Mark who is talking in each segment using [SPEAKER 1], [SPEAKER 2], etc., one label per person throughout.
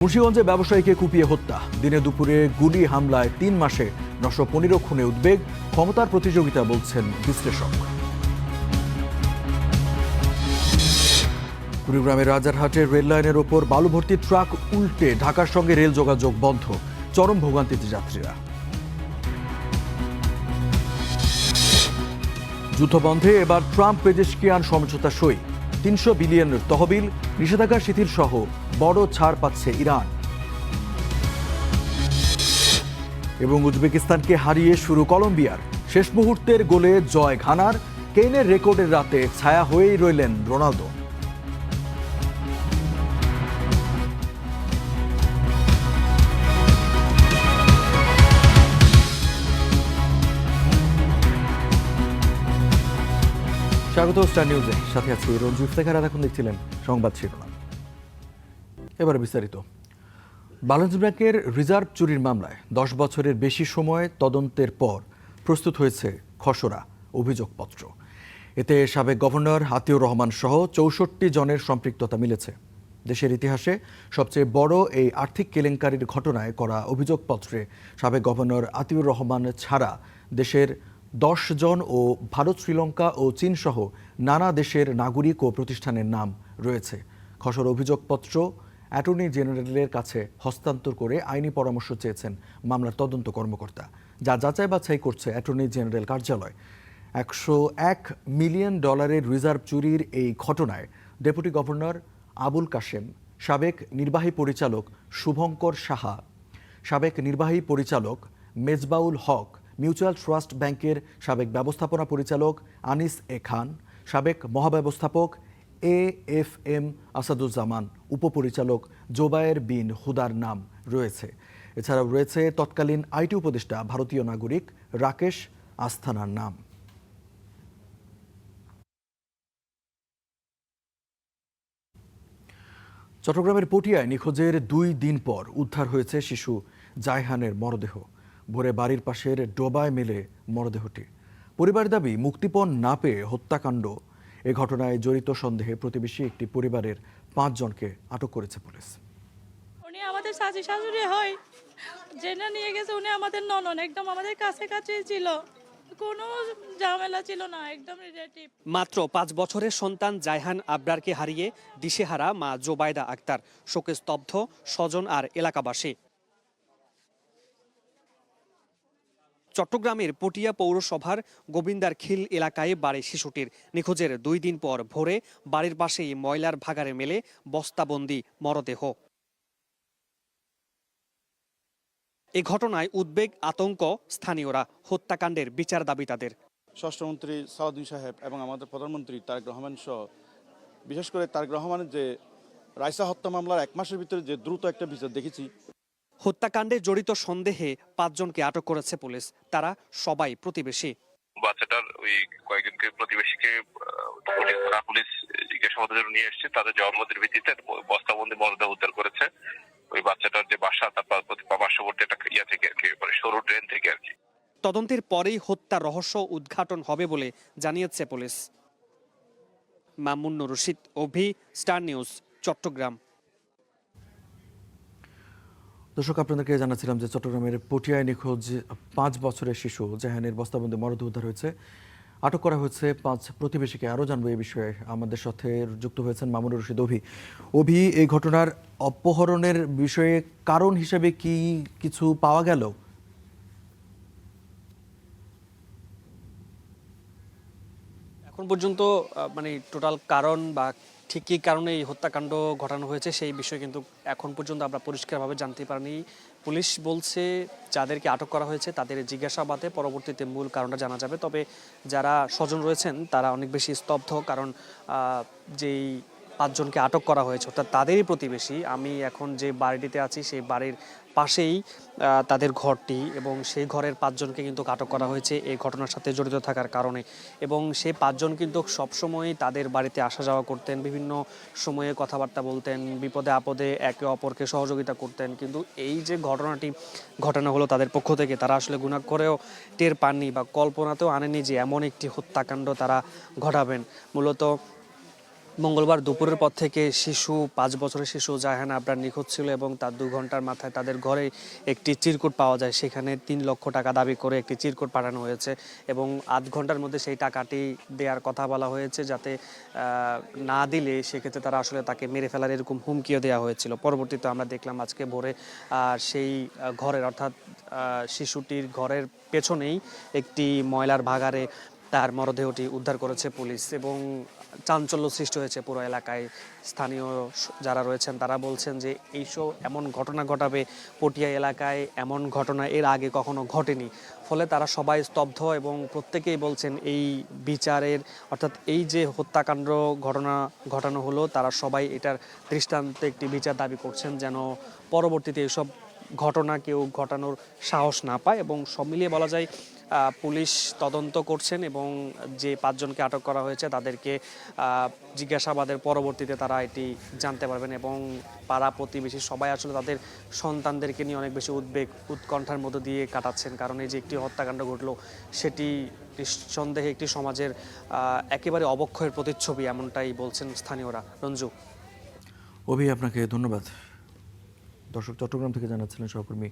[SPEAKER 1] মুন্সিগঞ্জে ব্যবসায়ীকে কুপিয়ে হত্যা, দিনে দুপুরে গুলি হামলায় ৩ মাসে ৯১৫ খুনে উদ্বেগ, ক্ষমতার প্রতিযোগিতা বলছেন বিশ্লেষক। কুড়িগ্রামের রাজারহাটের রেললাইনের ওপর বালু ভর্তি ট্রাক উল্টে ঢাকার সঙ্গে রেল যোগাযোগ বন্ধ, চরম ভোগান্তিতে যাত্রীরা। যুদ্ধবন্ধে এবার ট্রাম্প পেজেশকিয়ান সমঝোতা সই, ৩০০ বিলিয়নের তহবিল, নিষেধাজ্ঞা শিথিল সহ বড় ছাড় পাচ্ছে ইরান। এবং উজবেকিস্তানকে হারিয়ে শুরু কলম্বিয়ার, শেষ মুহূর্তের গোলে জয় ঘানার, কেইনের রেকর্ডের রাতে ছায়া হয়েই রইলেন রোনালদো। স্বাগত স্টার নিউজে, সাথে আছি রঞ্জু ইফতেখার। এখন দেখছিলেন সংবাদ শিরোনাম, এবারে বিস্তারিত। বাংলাদেশ ব্যাংকের রিজার্ভ চুরির মামলায় 10 বছরের বেশি সময় তদন্তের পর প্রস্তুত হয়েছে খসড়া অভিযোগপত্র। এতে সাবেক গভর্নর আতিউর রহমান সহ 64 জনের সম্পৃক্ততা মিলেছে। দেশের ইতিহাসে সবচেয়ে বড় এই আর্থিক কেলেঙ্কারির ঘটনায় করা অভিযোগপত্রে সাবেক গভর্নর আতিউর রহমান ছাড়া দেশের 10 জন ও ভারত, শ্রীলঙ্কা ও চীন সহ নানা দেশের নাগরিক ও প্রতিষ্ঠানের নাম রয়েছে। খসড়া অভিযোগপত্র অ্যাটর্নি জেনারেলের কাছে হস্তান্তর করে আইনি পরামর্শ চেয়েছেন মামলার তদন্ত কর্মকর্তা, যা যাচাই বাছাই করছে অ্যাটর্নি জেনারেল কার্যালয়। $101 মিলিয়ন রিজার্ভ চুরির এই ঘটনায় ডেপুটি গভর্নর আবুল কাশেম, সাবেক নির্বাহী পরিচালক শুভঙ্কর সাহা, সাবেক নির্বাহী পরিচালক মেজবাউল হক, মিউচুয়াল ট্রাস্ট ব্যাংকের সাবেক ব্যবস্থাপনা পরিচালক আনিস এ খান, সাবেক মহাব্যবস্থাপক AFM আসাদুজ্জামান, উপপরিচালক জোবায়ের বিন হুদার নাম রয়েছে। এছাড়াও রয়েছে তৎকালীন আইটি উপদেষ্টা ভারতীয় নাগরিক রাকেশ আস্থানার নাম। চট্টগ্রামের পটিয়ায় নিখোঁজের 2 দিন পর উদ্ধার হয়েছে শিশু জায়হানের মরদেহ। ভোরে বাড়ির পাশের ডোবায় মেলে মরদেহটি। পরিবারের দাবি, মুক্তিপণ না পেয়ে হত্যাকাণ্ড। এ ঘটনায় জড়িত সন্দেহে প্রতিবেশী একটি পরিবারের 5 জনকে আটক করেছে পুলিশ।
[SPEAKER 2] উনি আমাদের শাশুড়ি হয়, জেনে নিয়ে গেছে। উনি আমাদের ননদ, একদম আমাদের কাছে ছিল, কোনো ঝামেলা ছিল না, একদম রিলেটিভ।
[SPEAKER 3] মাত্র 5 বছরের সন্তান জায়হান আবরারকে হারিয়ে দিশেহারা মা জোবায়দা আক্তার, শোকে স্তব্ধ স্বজন আর এলাকাবাসী। চট্টগ্রামের পটিয়া পৌরসভার গোবিন্দার খিল এলাকায় বাড়ি শিশুটির। নিখোঁজের 2 দিন পর ভোরে বাড়ির পাশেই ময়লার ভাগাড়ে মেলে বস্তাবন্দি মরদেহ। এই ঘটনায় উদ্বেগ, আতঙ্ক স্থানীয়রা। হত্যাকাণ্ডের বিচার দাবি তাদের।
[SPEAKER 4] স্বরাষ্ট্রমন্ত্রী সালাউদ্দিন সাহেব এবং আমাদের প্রধানমন্ত্রী তারেক রহমান সহ, বিশেষ করে তারেক রহমানের যে রাইসা হত্যা মামলার 1 মাসের ভিতরে যে দ্রুত একটা বিচার দেখেছি।
[SPEAKER 3] হত্যাকাণ্ডে জড়িত সন্দেহে 5 জনকে আটক করেছে পুলিশ। তারা সবাই প্রতিবেশী।
[SPEAKER 5] বাচ্চাটার ওই কয়েকজনকে প্রতিবেশীকে পুলিশ জিজ্ঞাসাবাদের জন্য নিয়ে এসেছে। তাদের জবানবন্দির ভিত্তিতে বস্তাবন্দি মরদেহ উদ্ধার করেছে। ওই বাচ্চাটার যে বাসা, তার পার্শ্ববর্তী একটা ইয়া থেকে আর কি, সরু ড্রেন থেকে আর কি।
[SPEAKER 3] তদন্তের পরেই হত্যার রহস্য উদ্ঘাটন হবে বলে জানিয়েছে পুলিশ। মামুনুর রশিদ, অভি, স্টার নিউজ, চট্টগ্রাম।
[SPEAKER 1] দর্শক, আপনাদেরকে জানাচ্ছিলাম যে চট্টগ্রামের পটিয়ায় নিখোঁজ 5 বছরের শিশু জাহানের বস্তাবন্দি মরদেহ উদ্ধার হয়েছে। আটক করা হয়েছে 5 প্রতিবেশীকে। আরও জানবো এই বিষয়ে। আমাদের সাথে যুক্ত হয়েছেন মামুনুর রশিদ, অভি। এই ঘটনার অপহরণের বিষয়ে কারণ হিসেবে কি কিছু পাওয়া গেল?
[SPEAKER 3] এখন পর্যন্ত টোটাল কারণ বা ঠিক কী কারণে এই হত্যাকাণ্ড ঘটানো হয়েছে সেই বিষয়ে কিন্তু এখন পর্যন্ত আমরা পরিষ্কারভাবে জানতে পারিনি। পুলিশ বলছে যাদেরকে আটক করা হয়েছে তাদের জিজ্ঞাসাবাদে পরবর্তীতে মূল কারণটা জানা যাবে। তবে যারা স্বজন রয়েছেন তারা অনেক বেশি স্তব্ধ, কারণ যেই 5 জনকে আটক করা হয়েছে অর্থাৎ তাদেরই প্রতিবেশী। আমি এখন যে বাড়িটিতে আছি সেই বাড়ির পাশেই তাদের ঘরটি, এবং সেই ঘরের 5 জনকে কিন্তু আটক করা হয়েছে এই ঘটনার সাথে জড়িত থাকার কারণে। এবং সেই 5 জন কিন্তু সবসময় তাদের বাড়িতে আসা যাওয়া করতেন, বিভিন্ন সময়ে কথাবার্তা বলতেন, বিপদে আপদে একে অপরকে সহযোগিতা করতেন। কিন্তু এই যে ঘটনাটি ঘটানো হলো তাদের পক্ষ থেকে, তারা আসলে গুণা করেও টের পাননি বা কল্পনাতেও আনেনি যে এমন একটি হত্যাকাণ্ড তারা ঘটাবেন। মূলত মঙ্গলবার দুপুরের পর থেকে 5 বছরের শিশু জায়হান আবরার নিখোঁজ ছিল এবং তার 2 ঘন্টার মাথায় তাদের ঘরে একটি চিরকুট পাওয়া যায়। সেখানে 3 লক্ষ টাকা দাবি করে একটি চিরকুট পাঠানো হয়েছে এবং আধ ঘন্টার মধ্যে সেই টাকাটি দেওয়ার কথা বলা হয়েছে, যাতে না দিলে সেক্ষেত্রে তারা আসলে তাকে মেরে ফেলার এরকম হুমকিও দেওয়া হয়েছিল। পরবর্তীতে আমরা দেখলাম আজকে ভোরে সেই ঘরের অর্থাৎ শিশুটির ঘরের পেছনেই একটি ময়লার ভাগাড়ে তার মরদেহটি উদ্ধার করেছে পুলিশ এবং চাঞ্চল্য সৃষ্টি হয়েছে পুরো এলাকায়। স্থানীয় যারা রয়েছেন তারা বলছেন যে এইসব এমন ঘটনা ঘটাবে পটিয়া এলাকায়, এমন ঘটনা এর আগে কখনো ঘটেনি। ফলে তারা সবাই স্তব্ধ এবং প্রত্যেকেই বলছেন এই বিচারের অর্থাৎ এই যে হত্যাকাণ্ড ঘটানো হলো, তারা সবাই এটার দৃষ্টান্তে একটি বিচার দাবি করছেন, যেন পরবর্তীতে এসব ঘটনা কেউ ঘটানোর সাহস না পায়। এবং সব মিলিয়ে বলা যায় পুলিশ তদন্ত করছেন এবং যে 5 জনকে আটক করা হয়েছে তাদেরকে জিজ্ঞাসাবাদের পরবর্তীতে তারা এটি জানতে পারবেন এবং পাড়া প্রতিবেশী সবাই আসলে তাদের সন্তানদেরকে নিয়ে অনেক বেশি উৎকণ্ঠার মধ্য দিয়ে কাটাচ্ছেন। কারণ এই যে একটি হত্যাকাণ্ড ঘটলো, সেটি নিঃসন্দেহে একটি সমাজের একেবারে অবক্ষয়ের প্রতিচ্ছবি, এমনটাই বলছেন স্থানীয়রা। রঞ্জু।
[SPEAKER 1] অভি, আপনাকে ধন্যবাদ। দর্শক, চট্টগ্রাম থেকে জানাচ্ছিলেন সহকর্মী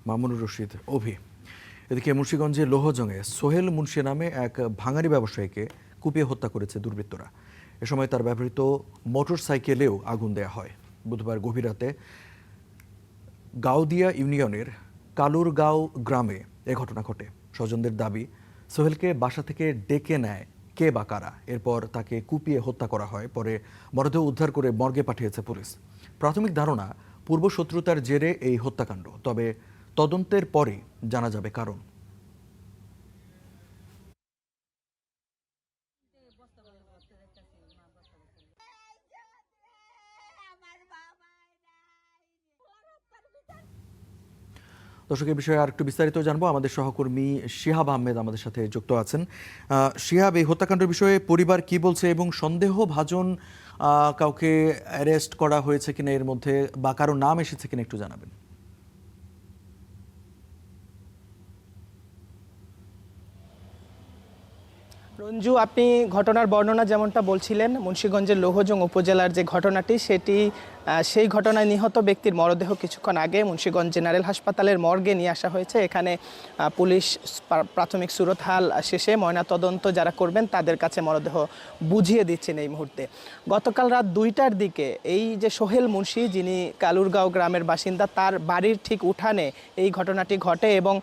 [SPEAKER 1] মামুনুর রশিদ অভি। এদিকে মুন্সিগঞ্জের লোহজংয়ে সোহেল মুন্সি নামে এক ভাঙাড়ি ব্যবসায়ীকে কুপিয়ে হত্যা করেছে দুর্বৃত্তরা। এ সময় তার ব্যবহৃত মোটরসাইকেলেও আগুন দেয়া হয়। বুধবার গভীর রাতে গাউদিয়া ইউনিয়নের কালুরগাঁও গ্রামে এ ঘটনা ঘটে। স্বজনদের দাবি, সোহেলকে বাসা থেকে ডেকে নেয় কে বা কারা। এরপর তাকে কুপিয়ে হত্যা করা হয়। পরে মরদেহ উদ্ধার করে মর্গে পাঠিয়েছে পুলিশ। প্রাথমিক ধারণা, পূর্বশত্রুতার জেরে এই হত্যাকাণ্ড, তবে তদন্তের পরে জানা যাবে কারণ। দর্শক, এই বিষয়ে আর একটু বিস্তারিত জানবো। আমাদের সহকর্মী শিহাব আহমেদ আমাদের সাথে যুক্ত আছেন। শিহাব, এই হত্যাকাণ্ডের বিষয়ে পরিবার কি বলছে এবং সন্দেহভাজন কাউকে অ্যারেস্ট করা হয়েছে কিনা এর মধ্যে, বা কারো নাম এসেছে কিনা একটু জানাবেন।
[SPEAKER 6] রঞ্জু, আপনি ঘটনার বর্ণনা যেমনটা বলছিলেন, মুন্সিগঞ্জের লোহজং উপজেলার যে ঘটনাটি, সেই ঘটনায় নিহত ব্যক্তির মরদেহ কিছুক্ষণ আগে মুন্সিগঞ্জ জেনারেল হাসপাতালের মর্গে নিয়ে আসা হয়েছে। এখানে পুলিশ প্রাথমিক সুরতহাল শেষে ময়নাতদন্ত যারা করবেন তাদের কাছে মরদেহ বুঝিয়ে দিচ্ছেন এই মুহূর্তে। গতকাল রাত 2টার দিকে এই যে সোহেল মুন্সি, যিনি কালুরগাঁও গ্রামের বাসিন্দা, তার বাড়ির ঠিক উঠানে এই ঘটনাটি ঘটে এবং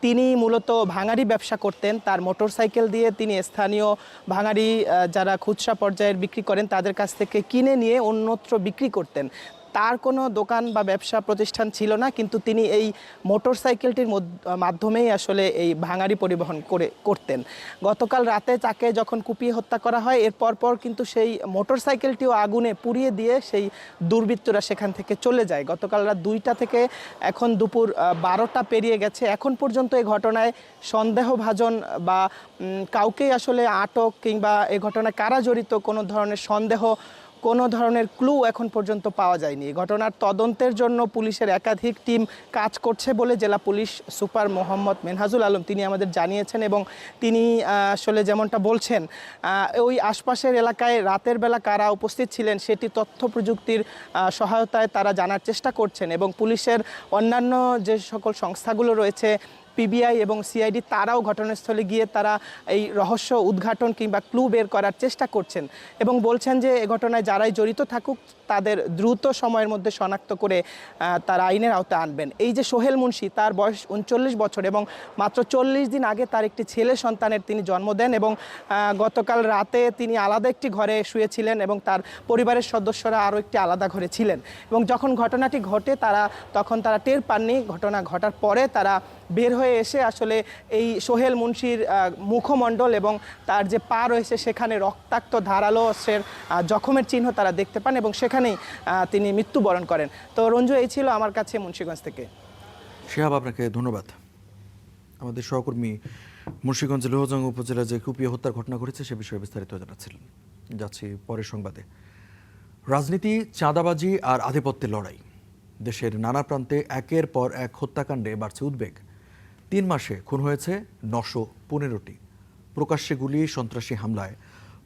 [SPEAKER 6] তিনি মূলত ভাঙাড়ি ব্যবসা করতেন। তার মোটরসাইকেল দিয়ে তিনি স্থানীয় ভাঙাড়ি যারা খুচরা পর্যায়ের বিক্রি করেন তাদের কাছ থেকে কিনে নিয়ে অন্যত্র বিক্রি করতেন। তার কোনো দোকান বা ব্যবসা প্রতিষ্ঠান ছিল না, কিন্তু তিনি এই মোটরসাইকেলটির মাধ্যমেই আসলে এই ভাঙাড়ি পরিবহন করতেন। গতকাল রাতে তাকে যখন কুপিয়ে হত্যা করা হয়, এর পর কিন্তু সেই মোটরসাইকেলটিও আগুনে পুড়িয়ে দিয়ে সেই দুর্বৃত্তরা সেখান থেকে চলে যায়। গতকাল রাত 2টা থেকে এখন দুপুর 12টা পেরিয়ে গেছে। এখন পর্যন্ত এই ঘটনায় সন্দেহভাজন বা কাউকেই আসলে আটক কিংবা এই ঘটনায় কারা জড়িত কোনো ধরনের কোনো ধরনের ক্লু এখন পর্যন্ত পাওয়া যায়নি। ঘটনার তদন্তের জন্য পুলিশের একাধিক টিম কাজ করছে বলে জেলা পুলিশ সুপার মোহাম্মদ মেনহাজুল আলম তিনি আমাদের জানিয়েছেন এবং তিনি আসলে যেমনটা বলছেন, ওই আশপাশের এলাকায় রাতের বেলা কারা উপস্থিত ছিলেন সেটি তথ্য প্রযুক্তির সহায়তায় তারা জানার চেষ্টা করছেন এবং পুলিশের অন্যান্য যে সকল সংস্থাগুলো রয়েছে, পিবিআই এবং সিআইডি, তারাও ঘটনাস্থলে গিয়ে তারা এই রহস্য উদ্ঘাটন কিংবা ক্লু বের করার চেষ্টা করছেন এবং বলছেন যে এ ঘটনায় যারাই জড়িত থাকুক তাদের দ্রুত সময়ের মধ্যে শনাক্ত করে তারা আইনের আওতায় আনবেন। এই যে সোহেল মুন্সি, তার বয়স 39 বছর এবং মাত্র 40 দিন আগে তার একটি ছেলে সন্তানের তিনি জন্ম দেন এবং গতকাল রাতে তিনি আলাদা একটি ঘরে শুয়েছিলেন এবং তার পরিবারের সদস্যরা আরও একটি আলাদা ঘরে ছিলেন এবং যখন ঘটনাটি ঘটে তখন তারা টের পাননি। ঘটনা ঘটার পরে তারা বের হয়ে এসে আসলে এই সোহেল মুন্সির মুখমণ্ডল এবং তার যে পা রয়েছে সেখানে রক্তাক্ত ধারালো অস্ত্রের জখমের চিহ্ন তারা দেখতে পান এবং সেখানেই তিনি মৃত্যুবরণ করেন। তো রঞ্জু, এই ছিল আমার কাছে মুন্সিগঞ্জ থেকে।
[SPEAKER 1] শিহাব, আপনাকে ধন্যবাদ। আমাদের সহকর্মী মুন্সিগঞ্জের লোহজং উপজেলা যে কুপিয়ে হত্যার ঘটনা ঘটেছে সে বিষয়ে বিস্তারিত জানাচ্ছিলেন। যাচ্ছি পরের সংবাদে। রাজনীতি, চাঁদাবাজি আর আধিপত্যের লড়াই। দেশের নানা প্রান্তে একের পর এক হত্যাকাণ্ডে বাড়ছে উদ্বেগ। 3 মাসে খুন হয়েছে 915টি। প্রকাশ্যে গুলি, সন্ত্রাসী হামলায়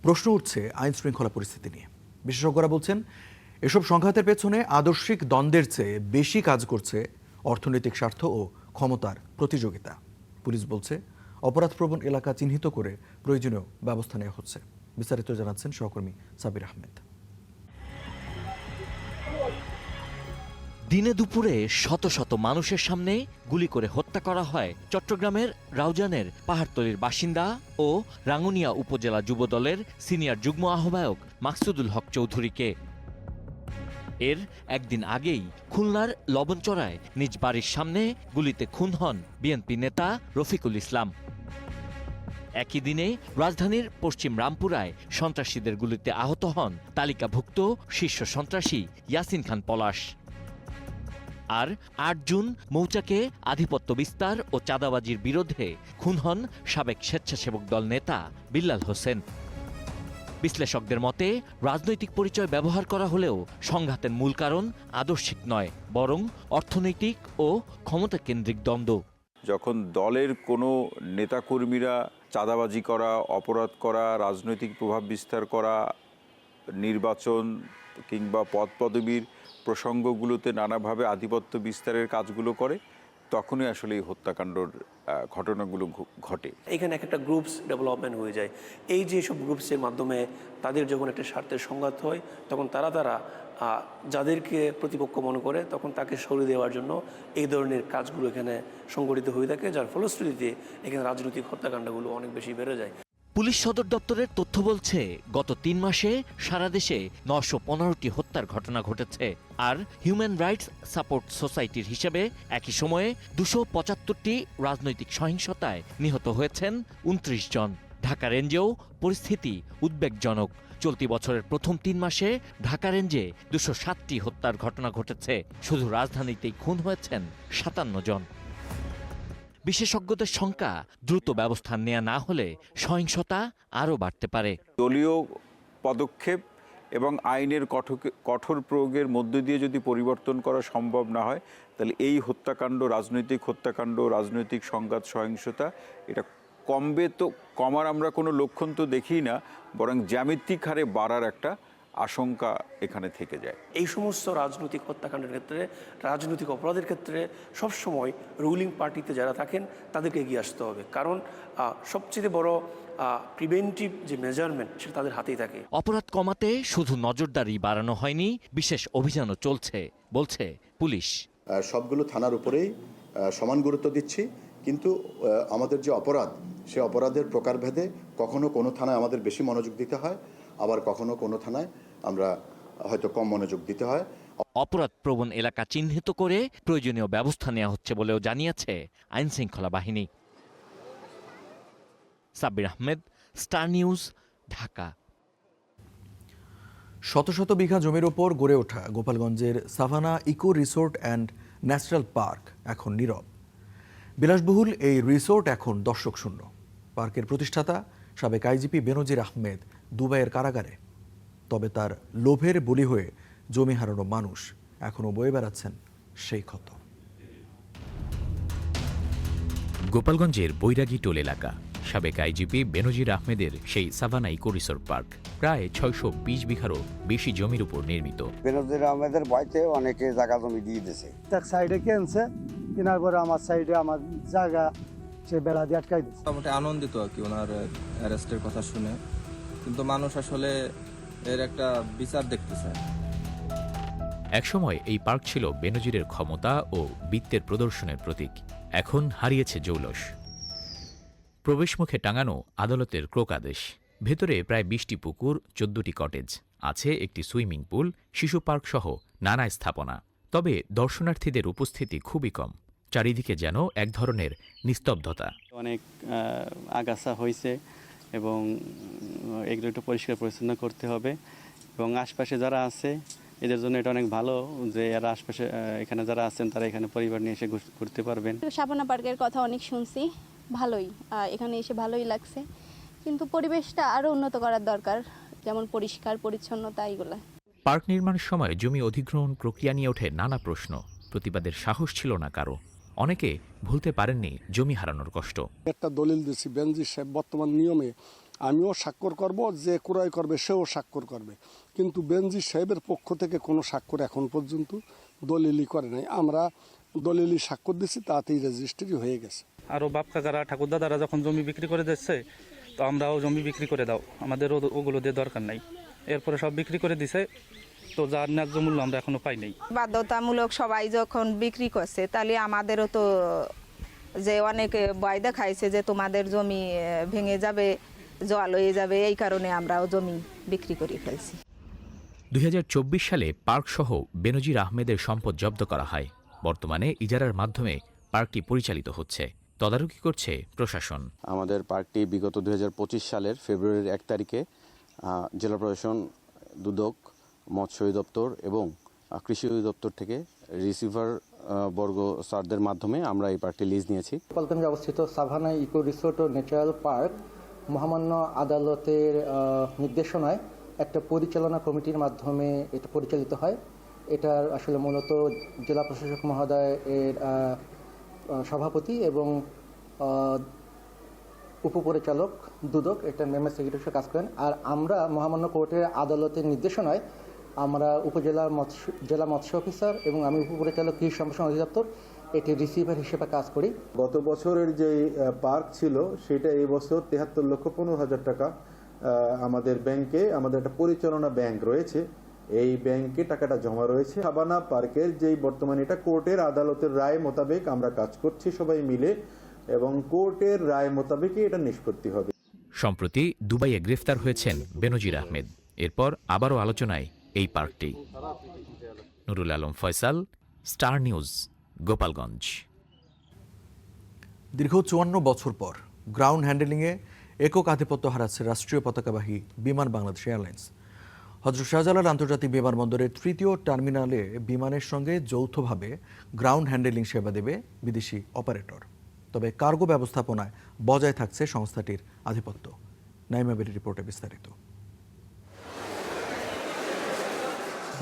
[SPEAKER 1] প্রশ্ন উঠছে আইন শৃঙ্খলা পরিস্থিতি নিয়ে। বিশেষজ্ঞরা বলছেন এসব সংঘাতের পেছনে আদর্শিক দ্বন্দ্বের চেয়ে বেশি কাজ করছে অর্থনৈতিক স্বার্থ ও ক্ষমতার প্রতিযোগিতা। পুলিশ বলছে অপরাধপ্রবণ এলাকা চিহ্নিত করে প্রয়োজনীয় ব্যবস্থা নেওয়া হচ্ছে। বিস্তারিত জানাচ্ছেন সহকর্মী সাবির আহমেদ।
[SPEAKER 7] দিনে দুপুরে শত শত মানুষের সামনে গুলি করে হত্যা করা হয় চট্টগ্রামের রাউজানের পাহাড়তলীর বাসিন্দা ও রাঙ্গুনিয়া উপজেলা যুবদলের সিনিয়র যুগ্ম আহ্বায়ক মাকসুদুল হক চৌধুরীকে। এর একদিন আগেই খুলনার লবণচড়ায় নিজ বাড়ির সামনে গুলিতে খুন হন বিএনপি নেতা রফিকুল ইসলাম। একই দিনে রাজধানীর পশ্চিম রামপুরায় সন্ত্রাসীদের গুলিতে আহত হন তালিকাভুক্ত শীর্ষ সন্ত্রাসী ইয়াসিন খান পলাশ। আর ৮ জুন মৌচাকে আধিপত্য বিস্তার ও চাঁদাবাজির বিরুদ্ধে খুন হন সাবেক স্বেচ্ছাসেবক দল নেতা বিল্লাল হোসেন। বিশ্লেষকদের মতে রাজনৈতিক পরিচয় ব্যবহার করা হলেও সংঘাতের মূল কারণ আদর্শিক নয়, বরং অর্থনৈতিক ও ক্ষমতাকেন্দ্রিক দ্বন্দ্ব।
[SPEAKER 8] যখন দলের কোনো নেতাকর্মীরা চাঁদাবাজি করা, অপরাধ করা, রাজনৈতিক প্রভাব বিস্তার করা, নির্বাচন কিংবা পদপদবীর প্রসঙ্গগুলোতে নানাভাবে আধিপত্য বিস্তারের কাজগুলো করে, তখনই আসলে এই হত্যাকাণ্ডর ঘটনাগুলো ঘটে।
[SPEAKER 9] এখানে একটা গ্রুপস ডেভেলপমেন্ট হয়ে যায়। এই যে সব গ্রুপসের মাধ্যমে তাদের যখন একটা স্বার্থের সংঘাত হয়, তখন তারা যাদেরকে প্রতিপক্ষ মনে করে তখন তাকে সরিয়ে দেওয়ার জন্য এই ধরনের কাজগুলো এখানে সংগঠিত হয়ে থাকে, যার ফলশ্রুতিতে এখানে রাজনৈতিক হত্যাকাণ্ডগুলো অনেক বেশি বেড়ে যায়।
[SPEAKER 7] পুলিশ সদর দপ্তরের তথ্য বলছে গত ৩ মাসে সারা দেশে ৯১৫টি হত্যার ঘটনা ঘটেছে। আর হিউম্যান রাইটস সাপোর্ট সোসাইটির হিসেবে একই সময়ে ২৭৫টি রাজনৈতিক সহিংসতায় নিহত হয়েছেন ২৯ জন। ঢাকা রেঞ্জেও পরিস্থিতি উদ্বেগজনক। চলতি বছরের প্রথম ৩ মাসে ঢাকা রেঞ্জে ২০৭টি হত্যার ঘটনা ঘটেছে। শুধু রাজধানীতেই খুন হয়েছেন ৫৭ জন। বিশেষজ্ঞদের শঙ্কা, দ্রুত ব্যবস্থা নেওয়া না হলে সহিংসতা আরও বাড়তে পারে।
[SPEAKER 8] দলীয় পদক্ষেপ এবং আইনের কঠোর প্রয়োগের মধ্য দিয়ে যদি পরিবর্তন করা সম্ভব না হয়, তাহলে এই হত্যাকাণ্ড, রাজনৈতিক সংঘাত, সহিংসতা এটা কমবে। তো কমার আমরা কোনো লক্ষণ তো দেখি না, বরং জ্যামিতিক হারে বাড়ার একটা আশঙ্কা এখানে থেকে যায়।
[SPEAKER 9] এই সমস্ত রাজনৈতিক হত্যাকাণ্ডের ক্ষেত্রে, রাজনৈতিক অপরাধের ক্ষেত্রে সবসময় রুলিং পার্টিতে যারা থাকেন তাদেরকে এগিয়ে আসতে হবে, কারণ সবচেয়ে বড় প্রিভেন্টিভ যে মেজারমেন্ট সেটা তাদের হাতেই থাকে।
[SPEAKER 7] অপরাধ কমাতে শুধু নজরদারি বাড়ানো হয়নি, বিশেষ অভিযানও চলছে বলছে পুলিশ।
[SPEAKER 10] সবগুলো থানার উপরেই সমান গুরুত্ব দিচ্ছি, কিন্তু আমাদের যে অপরাধ, সে অপরাধের প্রকারভেদে কখনো কোনো থানায় আমাদের বেশি মনোযোগ দিতে হয়, আবার কখনো কোনো থানায় আমরা হয়তো কম মনোযোগ দিতে হয়।
[SPEAKER 7] অপরাধ প্রবণ এলাকা চিহ্নিত করে প্রয়োজনীয় ব্যবস্থা নেওয়া হচ্ছে বলেও জানিয়েছে আইনশৃঙ্খলা বাহিনী। Sabbir Ahmed, Star News, Dhaka.
[SPEAKER 1] শত শত বিঘা জমির ওপর গড়ে ওঠা গোপালগঞ্জের savannah eco resort and natural park এখন নীরব। বিলাসবহুল এই রিসোর্ট এখন দর্শক শূন্য। পার্কের প্রতিষ্ঠাতা সাবেক আইজিপি বেনজির আহমেদ দুবাইয়ের কারাগারে। তবে তার লোভের বলি হয়ে জমি হারানো মানুষ এখনও বয়ে বেড়াচ্ছেন সেই ক্ষত।
[SPEAKER 11] গোপালগঞ্জের বৈরাগী টোল এলাকা, সাবেক আইজিপি বেনজির আহমেদের সেই সাভানা ইকো রিসোর্ট পার্ক প্রায় ৬২০ বিঘারও বেশি জমির উপর নির্মিত।
[SPEAKER 12] বেনজির আহমেদের বয়তে অনেকে জায়গা জমি দিয়ে দিয়েছে।
[SPEAKER 13] তার সাইডে কিনছে, কেনার পরে আমার সাইডে আমার জায়গা সে বেড়া দিয়ে আটকাই দিচ্ছে।
[SPEAKER 14] মোটামুটি আনন্দিত আর কি ওনার অ্যারেস্টের কথা শুনে, কিন্তু মানুষ আসলে এর একটা বিচার দেখতে চায়।
[SPEAKER 11] একসময় এই পার্ক ছিল বেনজিরের ক্ষমতা ও বৃত্তের প্রদর্শনের প্রতীক। এখন হারিয়েছে জৌলস। প্রবেশমুখে টাঙানো আদালতের ক্রোকাদেশ। ভেতরে প্রায় ২০টি পুকুর, ১৪টি কটেজ, আছে একটি সুইমিং পুল, শিশু পার্ক সহ নানা স্থাপনা। তবে দর্শনার্থীদের উপস্থিতি খুবই কম। চারিদিকে যেন এক ধরনের নিস্তব্ধতা।
[SPEAKER 15] অনেক আগাছা হয়েছে এবং এগুলো একটু পরিষ্কার পরিচ্ছন্ন করতে হবে, এবং আশপাশে যারা আছে এদের জন্য এটা অনেক ভালো যে এরা আশপাশে এখানে যারা আছেন তারা এখানে পরিবার নিয়ে এসে ঘুরতে পারবেন।
[SPEAKER 16] সাভানা পার্কের কথা অনেক শুনছি, ভালোই, এখানে এসে ভালোই লাগছে, কিন্তু পরিবেশটা আরও উন্নত করার দরকার, যেমন পরিষ্কার পরিচ্ছন্নতা এগুলো।
[SPEAKER 11] পার্ক নির্মাণের সময় জমি অধিগ্রহণ প্রক্রিয়া নিয়ে ওঠে নানা প্রশ্ন। প্রতিবাদের সাহস ছিল না কারো। অনেকে ভুলতে পারেননি জমি হারানোর কষ্ট।
[SPEAKER 13] একটা দলিল দিচ্ছি, বেনজির সাহেব বর্তমান নিয়মে আমিও স্বাক্ষর করব, যে ক্রয় করবে সেও স্বাক্ষর করবে, কিন্তু বেনজির সাহেবের পক্ষ থেকে কোনো স্বাক্ষর এখন পর্যন্ত দলিলই করে নাই। আমরা দলিলই স্বাক্ষর দিচ্ছি, তাতেই রেজিস্ট্রি হয়ে গেছে।
[SPEAKER 17] আরও বাপ কাকারা ঠাকুর দাদারা যখন জমি বিক্রি করে দিচ্ছে, তো আমরাও জমি বিক্রি করে দাও, আমাদের ওগুলো দিয়ে দরকার নাই। এরপরে সব বিক্রি করে দিছে, তো যার ন্যায্য মূল্য আমরা এখনো পাই নাই।
[SPEAKER 18] বাধ্যতামূলক সবাই যখন বিক্রি করছে, তাহলে আমাদেরও তো যে অনেকে ভয় দেখাইছে যে তোমাদের জমি ভেঙে যাবে, জল হয়ে যাবে, এই কারণে আমরাও জমি বিক্রি করে ফেলছি।
[SPEAKER 11] 2024 সালে পার্কসহ বেনজির আহমেদের সম্পদ জব্দ করা হয়। বর্তমানে ইজারার মাধ্যমে পার্কটি পরিচালিত হচ্ছে, তদারকি করছে প্রশাসন।
[SPEAKER 19] আমাদের পার্কটি বিগত 2025 সালের ফেব্রুয়ারির 1 তারিখে জেলা প্রশাসন, দুদক, মৎস্য অধিদপ্তর এবং কৃষি অধিদপ্তর থেকে রিসিভার বর্গ স্যারদের মাধ্যমে আমরা এই পার্কটি লিজ নিয়েছি।
[SPEAKER 20] গোপালগঞ্জে অবস্থিত সাভানা ইকো রিসোর্ট ও ন্যাচারাল পার্ক মহামান্য আদালতের নির্দেশনায় একটা পরিচালনা কমিটির মাধ্যমে এটা পরিচালিত হয়। এটার আসলে মূলত জেলা প্রশাসক মহোদয় এর সভাপতি এবং উপপরিচালক দুদক এটা মেম্বার সেক্রেটারি হিসেবে কাজ করেন। আর আমরা মহামান্য কোর্টের আদালতের নির্দেশনায় আমরা জেলা মৎস্য অফিসার এবং আমি উপপরিচালক কৃষি সম্প্রসারণ অধিদপ্তর এটি রিসিভার হিসেবে কাজ করি।
[SPEAKER 21] গত বছরের যে পার্ক ছিল সেটা এই বছর 73,15,000 টাকা আমাদের ব্যাংকে, আমাদের একটা পরিচালনা ব্যাংক রয়েছে, এই ব্যাংকে টাকাটা জমা রয়েছে। সাভানা পার্কের যেই বর্তমানে এটা কোর্টের আদালতের রায় মোতাবেক আমরা কাজ করছি সবাই মিলে, এবং কোর্টের রায় মোতাবেকই এটা নিষ্পত্তি হবে।
[SPEAKER 11] সম্প্রতি দুবাইয়ে গ্রেফতার হয়েছেন বেনজির আহমেদ। এরপর আবারও আলোচনায় এই পার্কটি। Nurul Alam Faisal, star news, Gopalganj.
[SPEAKER 1] দীর্ঘ 54 বছর পর গ্রাউন্ড হ্যান্ডেলিংয়ে একক আধিপত্য হারাচ্ছে রাষ্ট্রীয় পতাকাবাহী বিমান বাংলাদেশ এয়ারলাইন্স। হযরত শাহজালাল আন্তর্জাতিক বিমানবন্দরের 3য় টার্মিনালে বিমানের সঙ্গে যৌথভাবে গ্রাউন্ড হ্যান্ডেলিং সেবা দেবে বিদেশি অপারেটর। তবে কার্গো ব্যবস্থাপনায় বজায় থাকছে সংস্থাটির আধিপত্য। নাইমা বেরির রিপোর্টে বিস্তারিত।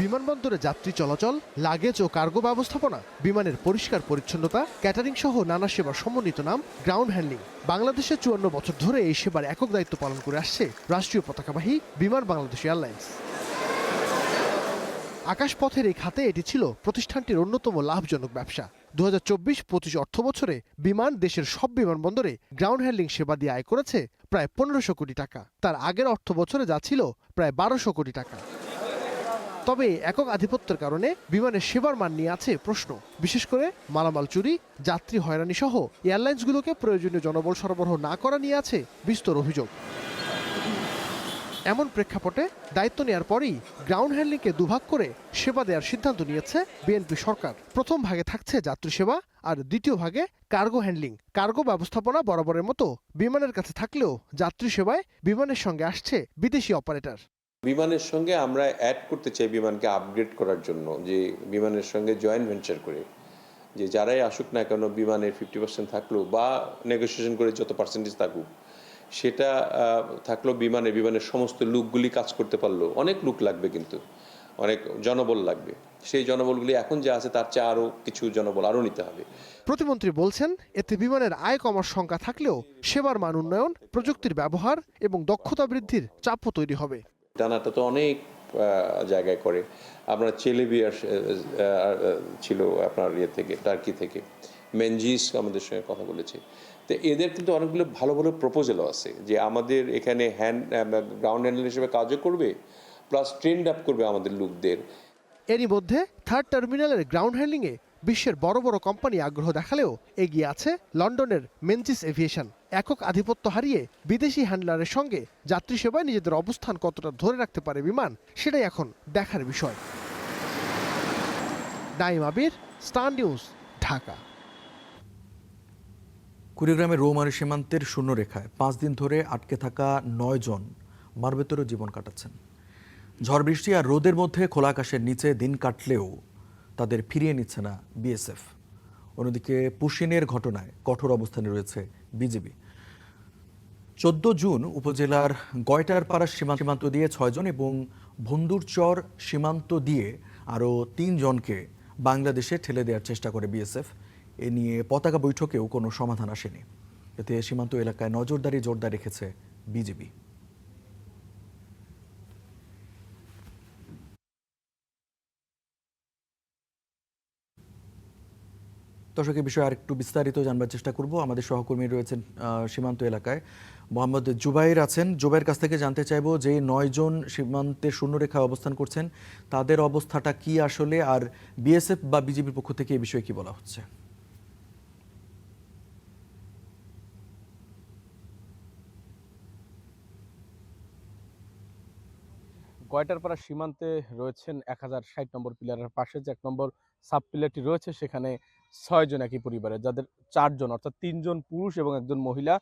[SPEAKER 22] বিমানবন্দরে যাত্রী চলাচল, লাগেজ ও কার্গো ব্যবস্থাপনা, বিমানের পরিষ্কার পরিচ্ছন্নতা, ক্যাটারিং সহ নানা সেবার সমন্বিত নাম গ্রাউন্ড হ্যান্ডলিং। বাংলাদেশে 54 বছর ধরে এই সেবার একক দায়িত্ব পালন করে আসছে রাষ্ট্রীয় পতাকাবাহী বিমান বাংলাদেশ এয়ারলাইন্স। আকাশপথের এই খাতে এটি ছিল প্রতিষ্ঠানটির অন্যতম লাভজনক ব্যবসা। 2024-25 অর্থ বছরে বিমান দেশের সব বিমানবন্দরে গ্রাউন্ড হ্যান্ডলিং সেবা দিয়ে আয় করেছে প্রায় 1500 কোটি টাকা। তার আগের অর্থ বছরে যা ছিল প্রায় 1200 কোটি টাকা। তবে একক আধিপত্যের কারণে বিমানের সেবার মান নিয়ে আছে প্রশ্ন। বিশেষ করে মালামাল চুরি, যাত্রী হয়রানি সহ এয়ারলাইন্সগুলোকে প্রয়োজনীয় জনবল সরবরাহ না করা নিয়ে আছে বিস্তর অভিযোগ। এমন প্রেক্ষাপটে দায়িত্ব নেওয়ার পরই গ্রাউন্ড হ্যান্ডলিংকে দুভাগ করে সেবা দেওয়ার সিদ্ধান্ত নিয়েছে বিএনপি সরকার। প্রথম ভাগে থাকছে যাত্রী সেবা আর দ্বিতীয় ভাগে কার্গো হ্যান্ডলিং। কার্গো ব্যবস্থাপনা বরাবরের মতো বিমানের কাছে থাকলেও যাত্রী সেবায় বিমানের সঙ্গে আসছে বিদেশি অপারেটর।
[SPEAKER 23] বিমানের সঙ্গে আমরা অ্যাড করতে চাই বিমানকে আপগ্রেড করার জন্য, যে বিমানের সঙ্গে জয়েন্ট ভেঞ্চার করে যে যারাই আসুক না কেন বিমানের 50% থাকলো বা নেগোসিয়েশন করে যত পার্সেন্টেজ থাকুক সেটা থাকলো বিমানের সমস্ত লুকগুলি কাজ করতে পারলো। অনেক লুক লাগবে, কিন্তু অনেক জনবল লাগবে। সেই জনবলগুলি এখন যা আছে তার চেয়ে আরও কিছু জনবল আরও নিতে হবে।
[SPEAKER 22] প্রতিমন্ত্রী বলছেন, এতে বিমানের আয় কমার সংখ্যা থাকলেও সেবার মান উন্নয়ন, প্রযুক্তির ব্যবহার এবং দক্ষতা বৃদ্ধির চাপও তৈরি হবে।
[SPEAKER 23] টানাটা তো অনেক জায়গায় করে। আপনার চেলেবিয়ার ছিল আপনার থেকে টার্কি থেকে, মেনজিস আমাদের সঙ্গে কথা বলেছে। তো এদের কিন্তু অনেকগুলো ভালো ভালো প্রপোজালও আছে যে আমাদের এখানে গ্রাউন্ড হ্যান্ডেল হিসেবে কাজও করবে, প্লাস ট্রেন্ড আপ করবে আমাদের লোকদের।
[SPEAKER 22] এরই মধ্যে থার্ড টার্মিনালের গ্রাউন্ড হ্যান্ডলিংয়ে বিশ্বের বড় বড় কোম্পানি আগ্রহ দেখালেও এগিয়ে আছে লন্ডনের মেনজিস এভিয়েশন। একক আধিপত্য হারিয়ে বিদেশি হ্যান্ডলারের সঙ্গে যাত্রী সেবায় নিজেদের অবস্থান কতটা ধরে রাখতে পারে বিমান, সেটাই এখন দেখার বিষয়। নাইম আবির, স্টার নিউজ, ঢাকা।
[SPEAKER 1] কুড়িগ্রামের রৌমারী সীমান্তের শূন্যরেখায় 5 দিন ধরে আটকে থাকা 9 জন মারবেতরে জীবন কাটাচ্ছেন। ঝড় বৃষ্টি আর রোদের মধ্যে খোলা আকাশের নিচে দিন কাটলেও তাদের ফিরিয়ে নিচ্ছে না বিএসএফ। অন্যদিকে পুশিনের ঘটনায় কঠোর অবস্থানে রয়েছে বিজিবি। 14 জুন উপজেলার গয়টারপাড়া সীমান্ত দিয়ে 6 জন এবং ভন্দুরচর সীমান্ত দিয়ে আরও 3 জনকে বাংলাদেশে ঠেলে দেওয়ার চেষ্টা করে বিএসএফ। এ নিয়ে পতাকা বৈঠকেও কোনো সমাধান আসেনি। এতে সীমান্ত এলাকায় নজরদারি জোরদার রেখেছে বিজিবি। দর্শক এই বিষয়ে আরেকটু বিস্তারিত জানবার চেষ্টা করব। আমাদের সহকর্মী রয়েছেন সীমান্ত এলাকায়, মোহাম্মদ জুবাইর আছেন। জুবাইর কাছ থেকে জানতে চাইবো যে 9 জন সীমান্তের শূন্যরেখায় অবস্থান করছেন, তাদের অবস্থাটা কি আসলে, আর বিএসএফ বা বিজিবির পক্ষ থেকে এই বিষয়ে কি বলা হচ্ছে?
[SPEAKER 2] গয়টারপাড়া সীমান্তে রয়েছেন 1060 নম্বর পিলারের পাশে যে 1 নম্বর সাব পিলারটি রয়েছে, সেখানে 6 জন একই পরিবারের, যাদের 4 জন অর্থাৎ 3 জন পুরুষ এবং 1 জন মহিলা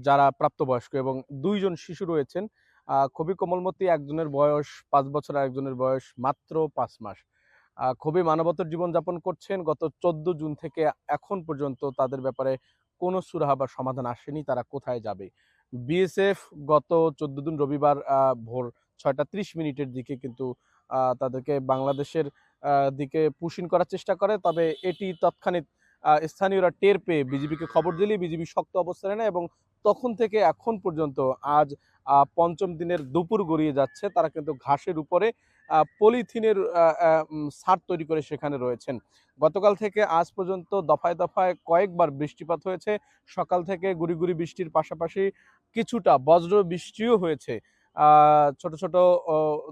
[SPEAKER 2] যারা প্রাপ্তবয়স্ক, এবং 2 জন শিশু রয়েছেন খুবই কোমলমতি। একজনের বয়স 5 বছর আর একজনের বয়স মাত্র 5 মাস। খুবই মানবতার জীবনযাপন করছেন। গত 14 জুন থেকে এখন পর্যন্ত তাদের ব্যাপারে কোনো সুরাহা বা সমাধান আসেনি, তারা কোথায় যাবে। বিএসএফ গত 14 দিন রবিবার ভোর 6:30 দিকে কিন্তু তাদেরকে বাংলাদেশের দিকে পুশিন করার চেষ্টা করে, তবে এটি তৎক্ষণাৎ স্থানীয়রা টের পেয়ে বিজিবিকে খবর দিলে বিজিবি শক্ত অবস্থানে নেয়, এবং তখন থেকে এখন পর্যন্ত আজ 5ম দিনের দুপুর গড়িয়ে যাচ্ছে, তারা কিন্তু ঘাসের উপরে পলিথিনের ছাদ তৈরি করে সেখানে রয়েছেন। গতকাল থেকে আজ পর্যন্ত দফায় দফায় কয়েকবার বৃষ্টিপাত হয়েছে। সকাল থেকে গুড়ি গুড়ি বৃষ্টির পাশাপাশি কিছুটা বজ্র বৃষ্টিও হয়েছে। ছোট ছোট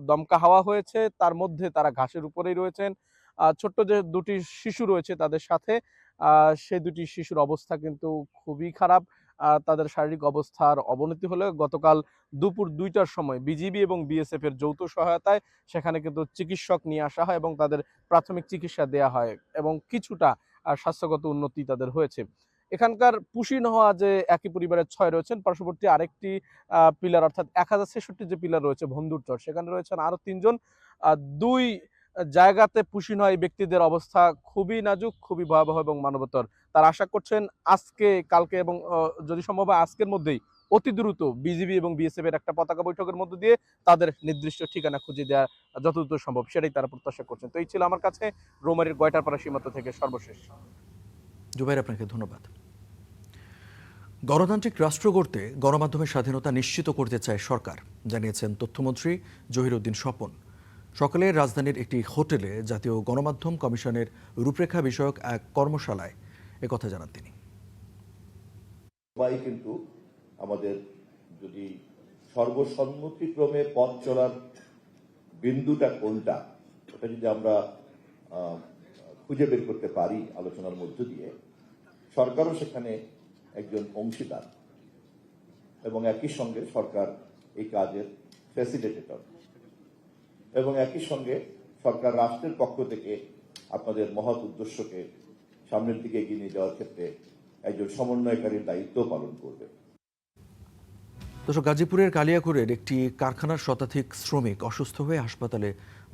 [SPEAKER 2] দমকা হাওয়া হয়েছে, তার মধ্যে তারা ঘাসের উপরেই রয়েছেন। ছোট্ট যে 2টি শিশু রয়েছে তাদের সাথে, সেই 2টি শিশুর অবস্থা কিন্তু খুবই খারাপ। তাদের শারীরিক অবস্থার অবনতি হলে গতকাল দুপুর 2টার সময় বিজিবি এবং বিএসএফ এর যৌথ সহায়তায় সেখানে কিন্তু চিকিৎসক নিয়ে আসা হয় এবং তাদের প্রাথমিক চিকিৎসা দেওয়া হয়, এবং কিছুটা স্বাস্থ্যগত উন্নতি তাদের হয়েছে। এখানকার পুশিন হওয়া যে একই পরিবারের 6 রয়েছেন, পার্শ্ববর্তী আরেকটি পিলার অর্থাৎ 1066 যে পিলার রয়েছে ভন্দুরচর, সেখানে রয়েছেন আরো 3 জন। 2 জায়গাতে পুশিন হয় ব্যক্তিদের অবস্থা খুবই নাজুক, খুবই ভয়াবহ এবং মানবতর। তারা আশা করছেন আজকে, কালকে এবং যদি সম্ভব হয় আজকের মধ্যেই অতি দ্রুত বিজিবি এবং বিএসএফ এর একটা পতাকা বৈঠকের মধ্য দিয়ে তাদের নির্দিষ্ট ঠিকানা খুঁজে দেওয়া যত দ্রুত সম্ভব সেটাই তারা প্রত্যাশা করছেন। তো এই ছিল আমার কাছে রৌমারীর গয়টারপাড়া সীমান্ত থেকে সর্বশেষ।
[SPEAKER 1] জুবাইর, আপনাকে ধন্যবাদ। গণতান্ত্রিক রাষ্ট্র গড়তে গণমাধ্যমের স্বাধীনতা নিশ্চিত করতে চায় সরকার, জানিয়েছেন তথ্যমন্ত্রী জহিরউদ্দিন স্বপন। সকালে রাজধানীর একটি হোটেলে জাতীয় গণমাধ্যম কমিশনের রূপরেখা বিষয়ক এক কর্মশালায় একথা জানান তিনি।
[SPEAKER 4] সবাই কিন্তু আমাদের যদি সর্বসম্মতিক্রমে পথ চলার বিন্দুটা কোনটা, ওটা যদি আমরা খুঁজে বের করতে পারি আলোচনার মধ্য দিয়ে, সরকারও সেখানে একজন অংশীদার এবং একই সঙ্গে সরকার এই কাজের ফ্যাসিলিটেটর, এবং একই সঙ্গে সরকার রাষ্ট্রের পক্ষ থেকে আপনাদের মহৎ উদ্দেশ্যকে সামনের দিকে এগিয়ে নিয়ে যাওয়ার ক্ষেত্রে একজন সমন্বয়কারীর দায়িত্ব পালন করবে।
[SPEAKER 1] দর্শক, গাজীপুরের কালিয়াকৈরের একটি কারখানার শতাধিক শ্রমিক অসুস্থ হয়ে হাসপাতালে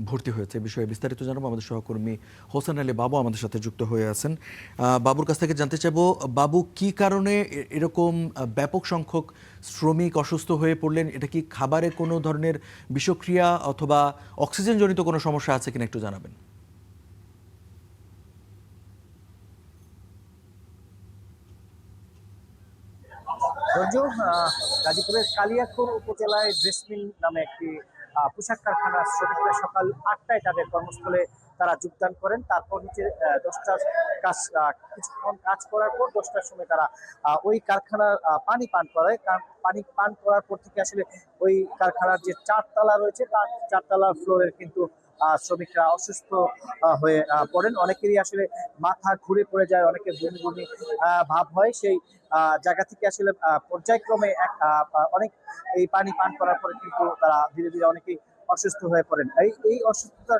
[SPEAKER 1] ভর্তি হয়েছে। বিষয়ে বিস্তারিত জানাবো আমাদের সহকর্মী হোসেন আলী বাবু আমাদের সাথে যুক্ত হয়ে আছেন। বাবুর কাছ থেকে জানতে চাইবো, বাবু, কি কারণে এরকম ব্যাপক সংখ্যক শ্রমিক অসুস্থ হয়ে পড়লেন? এটা কি খাবারে কোনো ধরনের বিষক্রিয়া অথবা অক্সিজেন জনিত কোনো সমস্যা আছে কিনা একটু জানাবেন।
[SPEAKER 5] গাজীপুরের কালিয়াকৈর উপজেলায় ড্রেসমিল নামে একটি পোশাক কারখানার শ্রমিকরা সকাল 8টায় তাদের কর্মস্থলে তারা যোগদান করেন। তারপর হচ্ছে 10টার কিছুক্ষণ কাজ করার পর 10টার সময় তারা ওই কারখানার পানি পান করে। পানি পান করার পর থেকে আসলে ওই কারখানার যে 4 তলা রয়েছে, তার 4 তলার ফ্লোরের কিন্তু শ্রমিকরা অসুস্থ হয়ে পড়েন। অনেকেরই আসলে মাথা ঘুরে পড়ে যায়, অনেকের বমি বমি ভাব হয়। সেই জায়গা থেকে আসলে পর্যায়ক্রমে অনেক এই পানি পান করার পরে কিন্তু তারা ধীরে ধীরে অনেকেই অসুস্থ হয়ে পড়েন। এই অসুস্থতা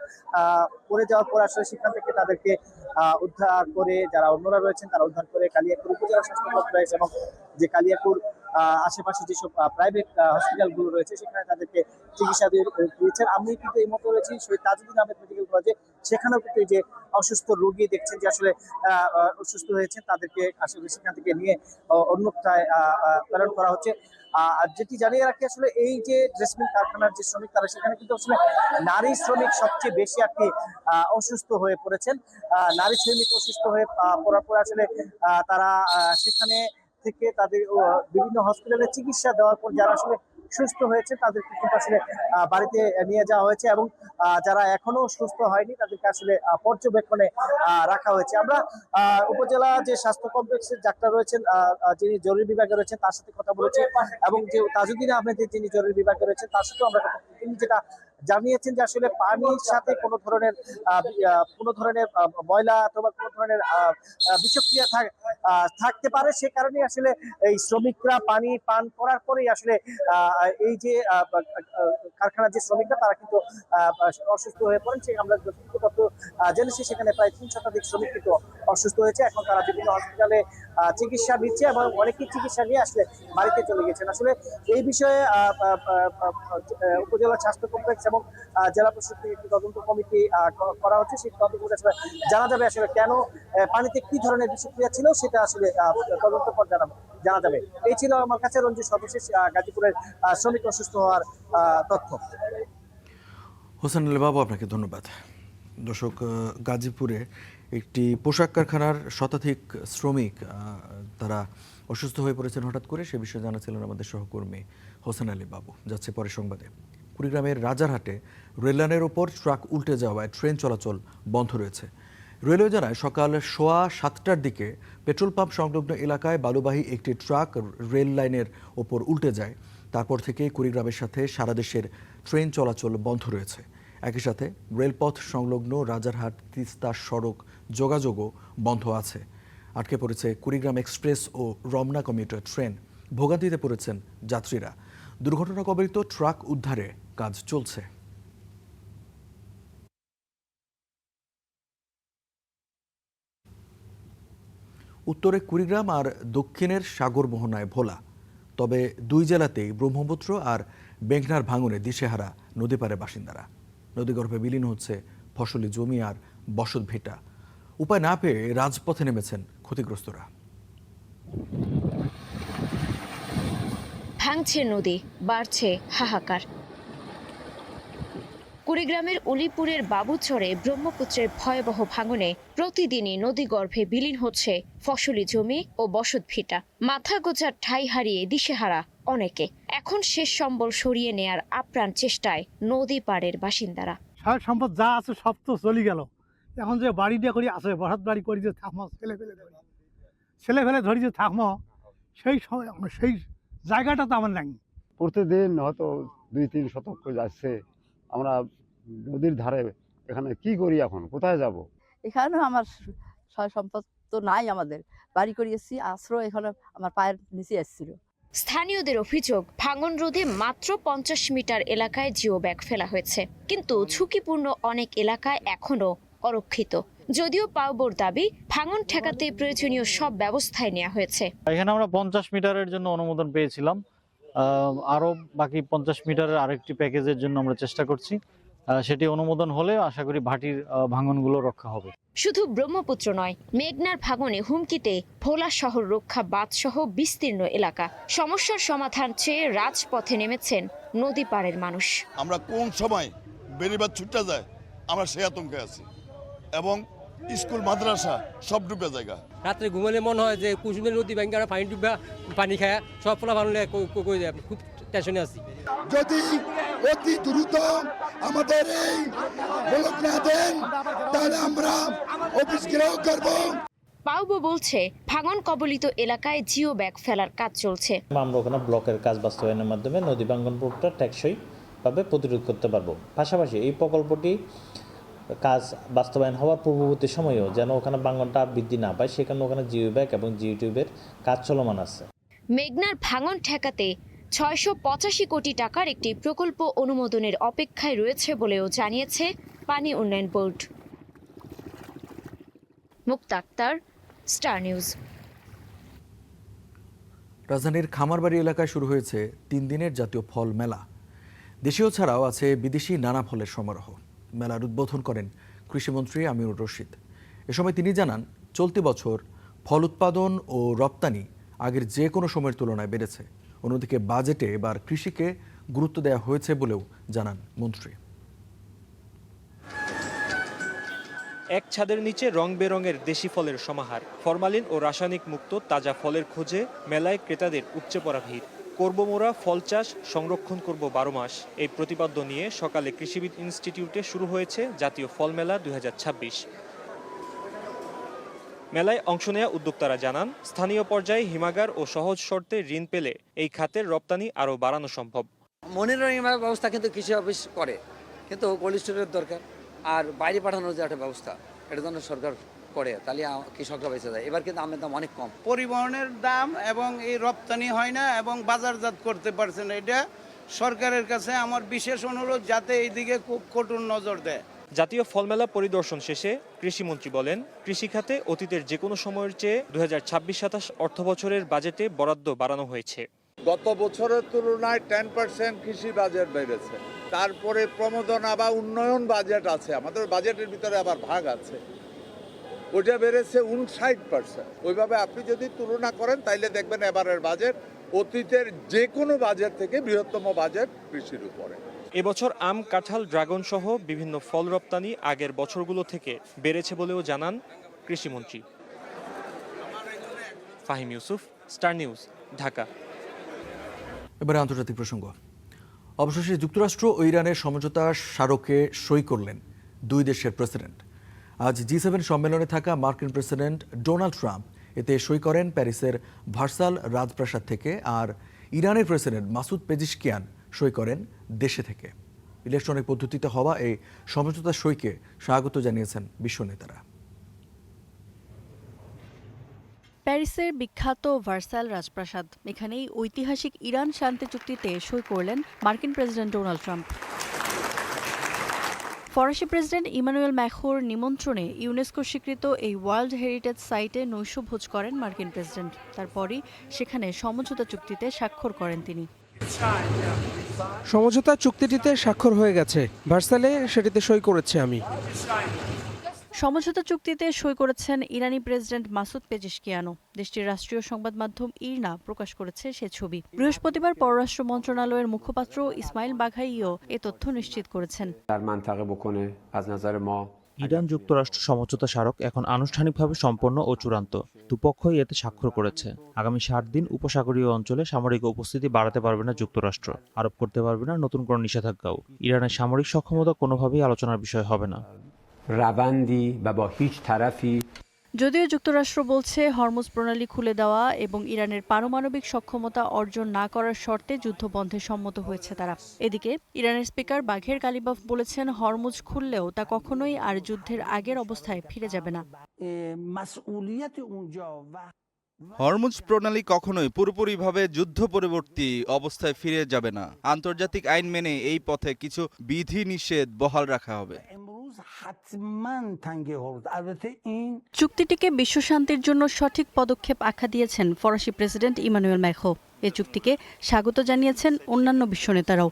[SPEAKER 5] পড়ে যাওয়ার পর আসলে সেখান থেকে তাদেরকে উদ্ধার করে যারা অন্যরা রয়েছেন তারা উদ্ধার করে কালিয়াকৈর উপজেলা স্বাস্থ্য কমপ্লেক্স এবং যে কালিয়াকৈর আশেপাশে যেসব প্রাইভেট হসপিটালগুলো রয়েছে সেখানে তাদেরকে চিকিৎসা দিয়েছেন। আমি কিন্তু এই মতো রয়েছি শহীদ তাজউদ্দিন আহমেদ মেডিকেল কলেজে, সেখানেও কিন্তু এই যে অসুস্থ রোগী দেখছেন যে আসলে অসুস্থ হয়েছে তাদেরকে আসলে সেখান থেকে নিয়ে অন্যথায় প্রেরণ করা হচ্ছে। আর যেটি জানিয়ে রাখি, আসলে এই যে ড্রেসমিল কারখানার যে শ্রমিক তারা সেখানে কিন্তু আসলে নারী শ্রমিক সবচেয়ে বেশি আর কি অসুস্থ হয়ে পড়েছেন। নারী শ্রমিক অসুস্থ হয়ে পড়ার পর আসলে তারা সেখানে থেকে তাদের বিভিন্ন হসপিটালে চিকিৎসা দেওয়ার পর যারা আসলে সুস্থ হয়েছে তাদেরকে কিন্তু আসলে বাড়িতে নিয়ে যাওয়া হয়েছে এবং যারা এখনো সুস্থ হয়নি তাদেরকে আসলে পর্যবেক্ষণে রাখা হয়েছে। আমরা উপজেলা যে স্বাস্থ্য কমপ্লেক্সের ডাক্তার রয়েছেন, যিনি জরুরি বিভাগে রয়েছেন, তার সাথে কথা বলেছি এবং যে তাজউদ্দিন আহমেদ যিনি জরুরি বিভাগে রয়েছেন তার সাথেও আমরা কথা বলেছি। তিনি যেটা জানিয়েছেন যে আসলে পানির সাথে কোনো ধরনের ময়লা অথবা কোনো ধরনের বিষক্রিয়া থাকতে পারে, সে কারণে আসলে এই শ্রমিকরা পানি পান করার পরেই আসলে এই যে কারখানার যে শ্রমিকরা তারা কিন্তু অসুস্থ হয়ে পড়েন। আমরা যতটুকু জেনেছি সেখানে প্রায় 3 শতাধিক শ্রমিক কিন্তু অসুস্থ হয়েছে। এখন তারা বিভিন্ন হসপিটালে চিকিৎসা নিচ্ছে এবং অনেকেই চিকিৎসা নিয়ে আসলে বাড়িতে চলে গেছেন। আসলে এই বিষয়ে উপজেলা স্বাস্থ্য কমপ্লেক্স এবং জেলা প্রশাসনিক একটি তদন্ত কমিটি করা হচ্ছে। সেই তদন্ত করে আসলে জানা যাবে আসলে কেন পানিতে কি ধরনের বিষক্রিয়া ছিল, সেটা আসলে তদন্ত পর জানা যাবে। এই ছিল আমার কাছে রঞ্জিত সর্বশেষ গাজীপুরের শ্রমিক অসুস্থ হওয়ার তথ্য।
[SPEAKER 1] হোসেন আলী বাবু, আপনাকে ধন্যবাদ। দর্শক, গাজীপুরে একটি পোশাক কারখানার শতাধিক শ্রমিক তারা অসুস্থ হয়ে পড়েছেন হঠাৎ করে, সে বিষয়ে জানাছিলেন আমাদের সহকর্মী হোসেন আলী বাবু। যাচ্ছে পরের সংবাদে। কুড়িগ্রামের রাজারহাটে রেললাইনের ওপর ট্রাক উল্টে যাওয়ায় ট্রেন চলাচল বন্ধ রয়েছে। রেলওয়ে জানায় সকাল 7:15টার দিকে পেট্রোল পাম্প সংলগ্ন এলাকায় বালুবাহী একটি ট্রাক রেল লাইনের ওপর উল্টে যায়। তারপর থেকে কুড়িগ্রামের সাথে সারা দেশের ট্রেন চলাচল বন্ধ রয়েছে। একই সাথে রেলপথ সংলগ্ন রাজারহাট তিস্তা সড়ক যোগাযোগও বন্ধ আছে। আটকে পড়েছে কুড়িগ্রাম এক্সপ্রেস ও রমনা কমিউটার ট্রেন। ভোগান্তিতে পড়েছেন যাত্রীরা। দুর্ঘটনা কবলিত ট্রাক উদ্ধারে কাজ চলছে। উত্তরে কুড়িগ্রাম আর দক্ষিণের সাগর মোহনায় ভোলা। তবে দুই জেলাতেই ব্রহ্মপুত্র আর মেঘনার ভাঙনে দিশেহারা নদী পাড়ের বাসিন্দারা। নদীগর্ভে বিলীন হচ্ছে ফসলি জমি আর বসত ভিটা। উপায় না পেয়ে রাজপথে নেমেছেন ক্ষতিগ্রস্তরা।
[SPEAKER 3] ভাঙছে নদী, বাড়ছে হাহাকার। কুড়িগ্রামের উলিপুরের বাবুচরে ব্রহ্মপুত্রের ভয়াবহ ভাঙনে প্রতিদিনই নদীগর্ভে বিলীন হচ্ছে ফসলি জমি ও বসত ভিটা। মাথা গোজার ঠাঁই হারিয়ে দিশেহারা অনেকে। এখন শেষ সম্বল সরিয়ে নেয়ার আপ্রাণ চেষ্টায় নদী পাড়ের বাসিন্দারা।
[SPEAKER 6] সব সম্পদ যা আছে সব তো চলে গেল। এখন যে বাড়িটা করি আছে, বসত বাড়ি করি যে থাকবো, ছেলে ফেলে ধরি যে থাকবো, সেই জায়গাটা তো আমার নাই।
[SPEAKER 8] প্রতিদিন হয়তো 2-3 শতক করে যাচ্ছে। আমরা নদীর ধারে এখানে কি করি, এখন কোথায় যাব?
[SPEAKER 24] এখানে আমার সয় সম্পদ তো নাই, আমাদের বাড়ি করিয়েছি, আশ্রয় এখানে আমার পায়ের নিচে আসছিল।
[SPEAKER 3] স্থানীয়দের অভিযোগ, ভাঙন রোধে মাত্র 50 মিটার এলাকায় জিও ব্যাগ ফেলা হয়েছে, কিন্তু ঝুঁকিপূর্ণ অনেক এলাকায় এখনো অরক্ষিত। যদিও পাওবোর দাবি, ভাঙন ঠেকাতে প্রয়োজনীয় সব ব্যবস্থাই নেওয়া হয়েছে।
[SPEAKER 25] এখানে আমরা 50 মিটারের জন্য অনুমোদন পেয়েছিলাম, আরো বাকি 50 মিটারের আরেকটি প্যাকেজের জন্য আমরা চেষ্টা করছি। সেটি অনুমোদন হলে আশা করি ভাটির ভাঙনগুলো রক্ষা হবে।
[SPEAKER 3] শুধু ব্রহ্মপুত্র নয়, মেঘনার ভাঙনে হুমকিতে ভোলা শহর রক্ষা বাঁধ সহ বিস্তীর্ণ এলাকা। সমস্যার সমাধান চেয়ে রাজপথে নেমেছেন নদী পাড়ের মানুষ।
[SPEAKER 26] আমরা কোন সময় বেড়িবাঁধ ছুটতে যায় আমরা সেই আতঙ্কে আছি, এবং স্কুল মাদ্রাসা সব ডুবে জায়গা।
[SPEAKER 27] রাত্রে ঘুমালে মনে হয় যে কুসুমের নদী ব্যাংকে আমরা পানি ডুবা পানি খায় সব ফলা ভালো খুব টেনশনে আছি।
[SPEAKER 28] যদি অতি দ্রুত আমাদের এই ব্লক না দেন তাহলে আমরা অফিস ঘেরাও করব।
[SPEAKER 3] পাওবো বলছে, ভাঙন কবলিত এলাকায় জিও ব্যাগ ফেলার কাজ চলছে।
[SPEAKER 29] আমরা ওখানে ব্লকের কাজ বাস্তবায়নের মাধ্যমে নদী ভাঙন রোধটা টেকসই ভাবে প্রতিরোধ করতে পারবো। পাশাপাশি এই প্রকল্পটি কাজ বাস্তবায়ন হওয়ার পূর্ববর্তী সময়েও যেন ওখানে ভাঙনটা বৃদ্ধি না পায়, সেখানে ওখানে জিও ব্যাগ এবং জিও টিউবের কাজ চলমান আছে।
[SPEAKER 3] মেঘনার ভাঙন ঠেকাতে 685 কোটি টাকার একটি প্রকল্প অনুমোদনের অপেক্ষায় রয়েছে বলেও জানিয়েছে পানি উন্নয়ন বোর্ড। মুক্তা আক্তার, স্টার নিউজ।
[SPEAKER 1] রাজধানীর খামারবাড়ি এলাকায় শুরু হয়েছে 3 দিনের জাতীয় ফল মেলা। দেশীয় ছাড়াও আছে বিদেশি নানা ফলের সমারোহ। মেলার উদ্বোধন করেন কৃষিমন্ত্রী আমিনুর রশিদ। এ সময় তিনি জানান, চলতি বছর ফল উৎপাদন ও রপ্তানি আগের যে কোনো সময়ের তুলনায় বেড়েছে। অন্যদিকে বাজেটে এবার কৃষিকে গুরুত্ব দেওয়া হয়েছে বলেও জানান মন্ত্রী।
[SPEAKER 7] এক ছাদের নিচে রং বেরঙের দেশি ফলের সমাহার, ফরমালিন ও রাসায়নিক মুক্ত তাজা ফলের খোঁজে মেলায় ক্রেতাদের উপচে পড়া ভিড়। করব মোরা ফল চাষ, সংরক্ষণ করব 12 মাস, এই প্রতিপাদ্য নিয়ে সকালে কৃষিবিদ ইনস্টিটিউটে শুরু হয়েছে জাতীয় ফল মেলা 2026। মেলায় অংশ নেওয়া উদ্যোক্তারা জানান, স্থানীয় পর্যায়ে হিমাগার ও সহজ শর্তে ঋণ পেলে এই খাতের রপ্তানি আরও বাড়ানো সম্ভব।
[SPEAKER 9] মনিটরিং ব্যবস্থা কিন্তু কৃষি অফিস করে, কিন্তু কোল্ড স্টোরের দরকার, আর বাইরে পাঠানোর যে একটা ব্যবস্থা এটার জন্য সরকার করে, তাহলে কৃষকরা বেঁচে যায়। এবার কিন্তু আমের দাম অনেক কম,
[SPEAKER 10] পরিবহনের দাম এবং এই রপ্তানি হয় না এবং বাজারজাত করতে পারছে না। এটা সরকারের কাছে আমার বিশেষ অনুরোধ, যাতে এইদিকে খুব কঠোর নজর দেয়।
[SPEAKER 7] জাতীয় ফলমেলা পরিদর্শন শেষে কৃষিমন্ত্রী বলেন, কৃষি খাতে অতীতের যে কোনো সময়ের চেয়ে 2026-27 অর্থবছরের বাজেটে বরাদ্দ বাড়ানো হয়েছে।
[SPEAKER 12] গত বছরের তুলনায় 10% কৃষি বাজেট বেড়েছে। তারপরে প্রমোদনা বা উন্নয়ন বাজেট আছে, আমাদের বাজেটের ভিতরে আবার ভাগ আছে, ওইটা বেড়েছে 59%। ওইভাবে আপনি যদি তুলনা করেন তাইলে দেখবেন এবারের বাজেট অতীতের যে কোনো বাজেট থেকে বৃহত্তম বাজেট কৃষির উপরে।
[SPEAKER 7] এবছর আম, কাঁঠাল, ড্রাগন সহ বিভিন্ন ফল রপ্তানি আগের বছরগুলো থেকে বেড়েছে বলেও জানান কৃষিমন্ত্রী। Fahim Yusuf, star News, Dhaka.
[SPEAKER 1] এবারে আন্তর্জাতিক প্রসঙ্গ। অবশেষে যুক্তরাষ্ট্র ও ইরানের সমঝোতা স্মারকে সই করলেন দুই দেশের প্রেসিডেন্ট। আজ G7 সম্মেলনে থাকা মার্কিন প্রেসিডেন্ট ডোনাল্ড ট্রাম্প এতে সই করেন প্যারিসের ভার্সাল রাজপ্রাসাদ থেকে, আর ইরানের প্রেসিডেন্ট মাসুদ পেজিশকিয়ান সই করেন দেশে থেকে। ইলেকট্রনিক পদ্ধতিতে হওয়া এই সমঝোতা সইকে স্বাগত জানিয়েছেন বিশ্ব নেতারা।
[SPEAKER 13] প্যারিসের বিখ্যাত ভার্সাল রাজপ্রাসাদ, এখানেই ঐতিহাসিক ইরান শান্তি চুক্তিতে সই করলেন মার্কিন প্রেসিডেন্ট ডোনাল্ড ট্রাম্প। ফরাসি প্রেসিডেন্ট ইমানুয়েল ম্যাখোর নিমন্ত্রণে ইউনেস্কো স্বীকৃত এই ওয়ার্ল্ড হেরিটেজ সাইটে নৈশভোজ করেন মার্কিন প্রেসিডেন্ট। তারপরই সেখানে সমঝোতা চুক্তিতে স্বাক্ষর করেন তিনি।
[SPEAKER 14] সমঝোতা চুক্তিটিতে স্বাক্ষর হয়ে গেছে, ভার্সালে সেটিতে সই করেছি আমি।
[SPEAKER 13] সমঝোতা চুক্তিতে সই করেছেন ইরানি প্রেসিডেন্ট মাসুদ পেজিশকিয়ানো। দেশটির রাষ্ট্রীয় সংবাদ মাধ্যম ইরনা প্রকাশ করেছে সে ছবি। বৃহস্পতিবার পররাষ্ট্র মন্ত্রণালয়ের মুখপাত্র ইসমাইল বাঘাইও এ তথ্য নিশ্চিত করেছেন।
[SPEAKER 15] ইরান যুক্তরাষ্ট্র সমঝোতা স্মারক এখন আনুষ্ঠানিকভাবে সম্পন্ন ও চূড়ান্ত। দুপক্ষই এতে স্বাক্ষর করেছে। আগামী 60 দিন উপসাগরীয় অঞ্চলে সামরিক উপস্থিতি বাড়াতে পারবে না যুক্তরাষ্ট্র, আরোপ করতে পারবে না নতুন কোনো নিষেধাজ্ঞাও। ইরানের সামরিক সক্ষমতা কোনোভাবেই আলোচনার বিষয় হবে না।
[SPEAKER 13] যদিও যুক্তরাষ্ট্র বলছে হরমুজ প্রণালী খুলে দেওয়া এবং ইরানের পারমাণবিক সক্ষমতা অর্জন না করার শর্তে যুদ্ধবন্ধে সম্মত হয়েছে তারা। এদিকে ইরানের স্পিকার বাঘের কালিবাফ বলেছেন, হরমুজ খুললেও তা কখনোই আর যুদ্ধের আগের অবস্থায় ফিরে যাবে না।
[SPEAKER 16] হরমুজ প্রণালী কখনোই পুরোপুরিভাবে যুদ্ধ পরবর্তী অবস্থায় ফিরে যাবে না। আন্তর্জাতিক আইন মেনে এই পথে কিছু বিধি নিষেধ বহাল রাখা হবে।
[SPEAKER 13] চুক্তিটিকে বিশ্বশান্তির জন্য সঠিক পদক্ষেপ আখ্যা দিয়েছেন ফরাসি প্রেসিডেন্ট ইমানুয়েল ম্যাখো। এ চুক্তিকে স্বাগত জানিয়েছেন অন্যান্য বিশ্ব নেতারাও।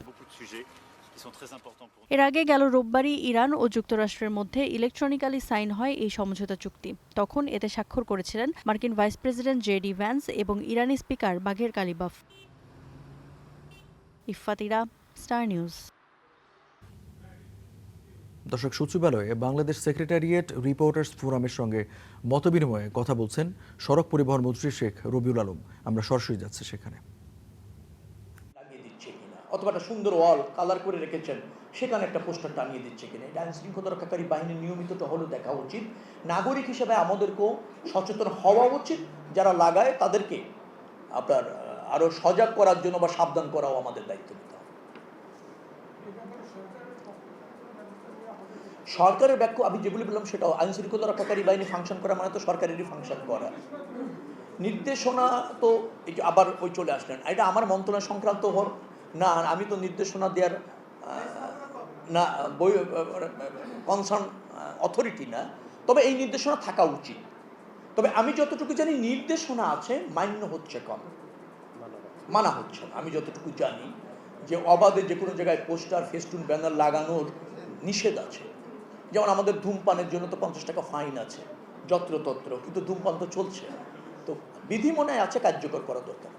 [SPEAKER 13] এর আগে গেল রোববারই ইরান ও যুক্তরাষ্ট্রের মধ্যে ইলেকট্রনিক্যালি সাইন হয় এই সমঝোতা চুক্তি। তখন এতে স্বাক্ষর করেছিলেন মার্কিন ভাইস প্রেসিডেন্ট JD ভ্যান্স এবং ইরানি স্পিকার বাঘের কালিবাফ। ইফফাতিরা, স্টার নিউজ।
[SPEAKER 1] দর্শক, সচিবালয়ে বাংলাদেশ সেক্রেটারিয়েট রিপোর্টার্স ফোরামের সঙ্গে মতবিনিময়ে কথা বলছেন সড়ক পরিবহন মন্ত্রী শেখ রবিউল আলম। আমরা সরাসরি যাচ্ছি সেখানে।
[SPEAKER 17] অথবা একটা সুন্দর ওয়াল কালার করে রেখেছেন, সেখানে একটা পোস্টার টানিয়ে দিচ্ছে কিনা, এটা আইন শৃঙ্খলা রক্ষাকারী বাহিনীর নিয়মিত টহলও দেখা উচিত। নাগরিক হিসেবে আমাদেরকেও সচেতন হওয়া উচিত। যারা লাগায় তাদেরকে আপনার আরো সজাগ করার জন্য বা সাবধান করাও আমাদের দায়িত্ব নিতে হবে। সরকারের ব্যাখ্যা আমি যেগুলি বললাম সেটাও, আইন শৃঙ্খলা রক্ষাকারী বাহিনী ফাংশন করা মানে তো সরকারেরই ফাংশন করা। নির্দেশনা তো আবার ওই চলে আসলেন, এটা আমার মন্ত্রণালয় সংক্রান্ত না, আমি তো নির্দেশনা দেওয়ার না বই কনসার্ন অথরিটি না। তবে এই নির্দেশনা থাকা উচিত। তবে আমি যতটুকু জানি নির্দেশনা আছে, মান্য হচ্ছে কম, মানা হচ্ছে না। আমি যতটুকু জানি যে অবাধে যে কোনো জায়গায় পোস্টার, ফেস্টুন, ব্যানার লাগানোর নিষেধ আছে। যেমন আমাদের ধূমপানের জন্য তো 50 টাকা ফাইন আছে যত্রতত্র, কিন্তু ধূমপান তো চলছে। তো বিধি মনে আছে, কার্যকর করা দরকার।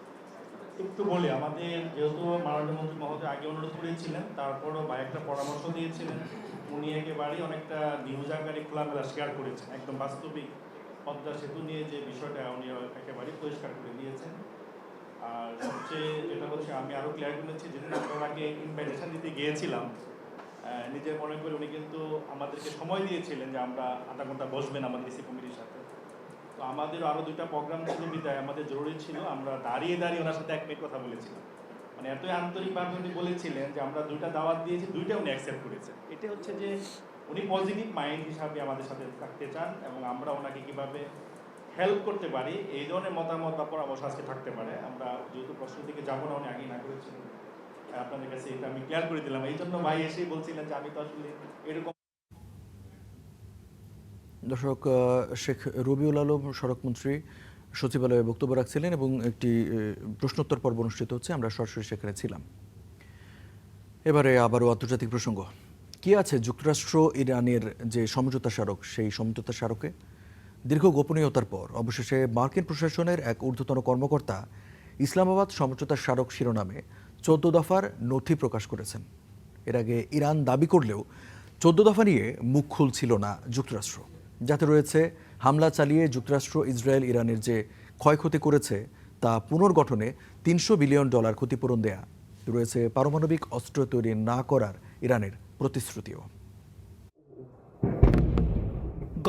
[SPEAKER 30] একটু বলি, আমাদের যেহেতু মাননীয় মন্ত্রী মহোদয় আগে অনুরোধ করেছিলেন, তারপরও বা একটা পরামর্শ দিয়েছিলেন
[SPEAKER 2] উনি একেবারেই অনেকটা নিউজ আকারে খোলামেলা শেয়ার করেছেন, একদম বাস্তবিক পদ্মা সেতু নিয়ে যে বিষয়টা উনি একেবারেই পরিষ্কার করে দিয়েছেন। আর সবচেয়ে যেটা হচ্ছে, আমি আরও ক্লিয়ার করেছি, যেদিন আমরা ওনাকে ইনভাইটেশন দিতে গিয়েছিলাম, নিজের মনে করে উনি কিন্তু আমাদেরকে সময় দিয়েছিলেন যে আমরা আধা ঘন্টা বসবেন আমাদের ডিসি কমিটির সাথে। তো আমাদেরও আরও 2টা প্রোগ্রাম ছিল, বিদায় আমাদের জরুরি ছিল, আমরা দাঁড়িয়ে ওনার সাথে 1 মিনিট কথা বলেছিলাম। মানে এতই আন্তরিকভাবে উনি বলেছিলেন যে আমরা 2টা দাওয়াত দিয়েছি, 2টা উনি অ্যাকসেপ্ট করেছেন। এটা হচ্ছে যে উনি পজিটিভ মাইন্ড হিসাবে আমাদের সাথে থাকতে চান, এবং আমরা ওনাকে কীভাবে হেল্প করতে পারি এই ধরনের মতামত বা পরামর্শ আজকে থাকতে পারে। আমরা যেহেতু প্রশ্ন দিকে যাবো না, উনি আগেই না করেছিলেন, আপনাদের কাছে এটা আমি ক্লিয়ার করে দিলাম। এই জন্য ভাই এসেই বলছিলেন যে আমি তো আসলে এরকম।
[SPEAKER 1] দর্শক, শেখ রবিউল আলম সড়কমন্ত্রী সচিবালয়ে বক্তব্য রাখছিলেন এবং একটি প্রশ্নোত্তর পর্ব অনুষ্ঠিত হচ্ছে, আমরা সরাসরি সেখানে ছিলাম। এবারে আবারও আন্তর্জাতিক প্রসঙ্গ। কি আছে যুক্তরাষ্ট্র ইরানের যে সমঝোতা স্মারক, সেই সমঝোতা স্মারকে দীর্ঘ গোপনীয়তার পর অবশেষে মার্কিন প্রশাসনের এক ঊর্ধ্বতন কর্মকর্তা ইসলামাবাদ সমঝোতা স্মারক শিরোনামে 14 দফার নথি প্রকাশ করেছেন। এর আগে ইরান দাবি করলেও 14 দফা নিয়ে মুখ খুলছিল না যুক্তরাষ্ট্র, যাতে রয়েছে হামলা চালিয়ে যুক্তরাষ্ট্র ইসরায়েল ইরানের যে ক্ষয়ক্ষতি করেছে তা পুনর্গঠনে $300 বিলিয়ন ক্ষতিপূরণ দেয়া, রয়েছে পারমাণবিক অস্ত্র তৈরি না করার ইরানের প্রতিশ্রুতিও।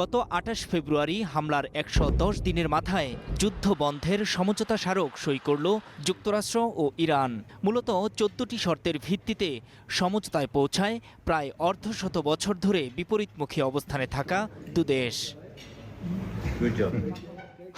[SPEAKER 4] গত 28 ফেব্রুয়ারি হামলার 110 দিনের মাথায় যুদ্ধ বন্ধের সমঝোতা স্মারক সই করল যুক্তরাষ্ট্র ও ইরান। মূলত 14টি শর্তের ভিত্তিতে সমঝোতায় পৌঁছায় প্রায় অর্ধশত বছর ধরে বিপরীতমুখী অবস্থানে থাকা দুদেশ।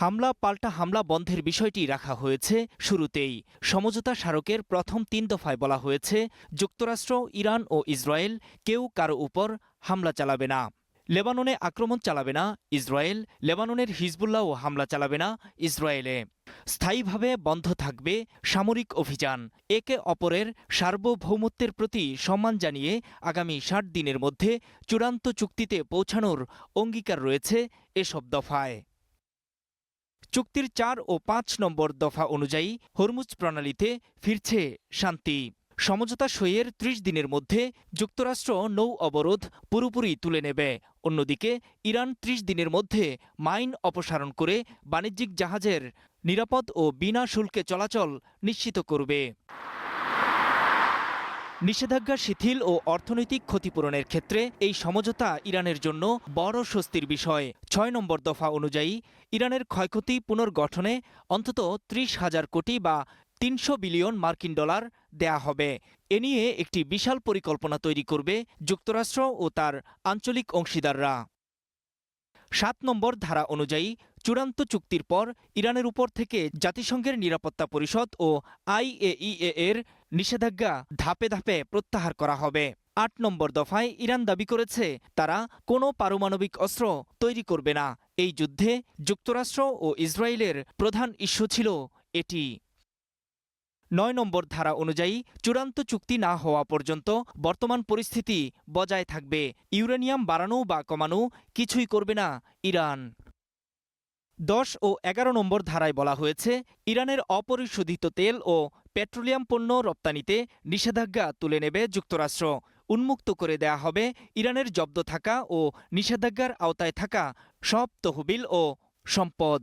[SPEAKER 4] হামলা পাল্টা হামলা বন্ধের বিষয়টি রাখা হয়েছে শুরুতেই। সমঝোতা স্মারকের প্রথম 3 দফায় বলা হয়েছে, যুক্তরাষ্ট্র, ইরান ও ইসরায়েল কেউ কারো উপর হামলা চালাবে না। লেবাননে আক্রমণ চালাবে না ইসরায়েল, লেবাননের হিজবুল্লাহও হামলা চালাবে না ইসরায়েলে। স্থায়ীভাবে বন্ধ থাকবে সামরিক অভিযান। একে অপরের সার্বভৌমত্বের প্রতি সম্মান জানিয়ে আগামী 60 দিনের মধ্যে চূড়ান্ত চুক্তিতে পৌঁছানোর অঙ্গীকার রয়েছে এসব দফায়। চুক্তির 4 ও 5 নম্বর দফা অনুযায়ী হরমুজ প্রণালীতে ফিরছে শান্তি। সমঝোতা সইয়ের 30 দিনের মধ্যে যুক্তরাষ্ট্র নৌ অবরোধ পুরোপুরি তুলে নেবে। অন্যদিকে ইরান 30 দিনের মধ্যে মাইন অপসারণ করে বাণিজ্যিক জাহাজের নিরাপদ ও বিনা শুল্কে চলাচল নিশ্চিত করবে। নিষেধাজ্ঞা শিথিল ও অর্থনৈতিক ক্ষতিপূরণের ক্ষেত্রে এই সমঝোতা ইরানের জন্য বড় স্বস্তির বিষয়। 6 নম্বর দফা অনুযায়ী ইরানের ক্ষয়ক্ষতি পুনর্গঠনে অন্তত 30,000 কোটি বা $300 বিলিয়ন দেয়া হবে। এ নিয়ে একটি বিশাল পরিকল্পনা তৈরি করবে যুক্তরাষ্ট্র ও তার আঞ্চলিক অংশীদাররা। 7 নম্বর ধারা অনুযায়ী চূড়ান্ত চুক্তির পর ইরানের উপর থেকে জাতিসংঘের নিরাপত্তা পরিষদ ও IAEA এর নিষেধাজ্ঞা ধাপে ধাপে প্রত্যাহার করা হবে। 8 নম্বর দফায় ইরান দাবি করেছে তারা কোনো পারমাণবিক অস্ত্র তৈরি করবে না। এই যুদ্ধে যুক্তরাষ্ট্র ও ইসরায়েলের প্রধান ইস্যু ছিল এটি। 9 নম্বর ধারা অনুযায়ী চূড়ান্ত চুক্তি না হওয়া পর্যন্ত বর্তমান পরিস্থিতি বজায় থাকবে। ইউরেনিয়াম বাড়ানো বা কমানো কিছুই করবে না ইরান। 10 ও 11 নম্বর ধারায় বলা হয়েছে, ইরানের অপরিশোধিত তেল ও পেট্রোলিয়াম পণ্য রপ্তানিতে নিষেধাজ্ঞা তুলে নেবে যুক্তরাষ্ট্র। উন্মুক্ত করে দেয়া হবে ইরানের জব্দ থাকা ও নিষেধাজ্ঞার আওতায় থাকা সব তহবিল ও সম্পদ।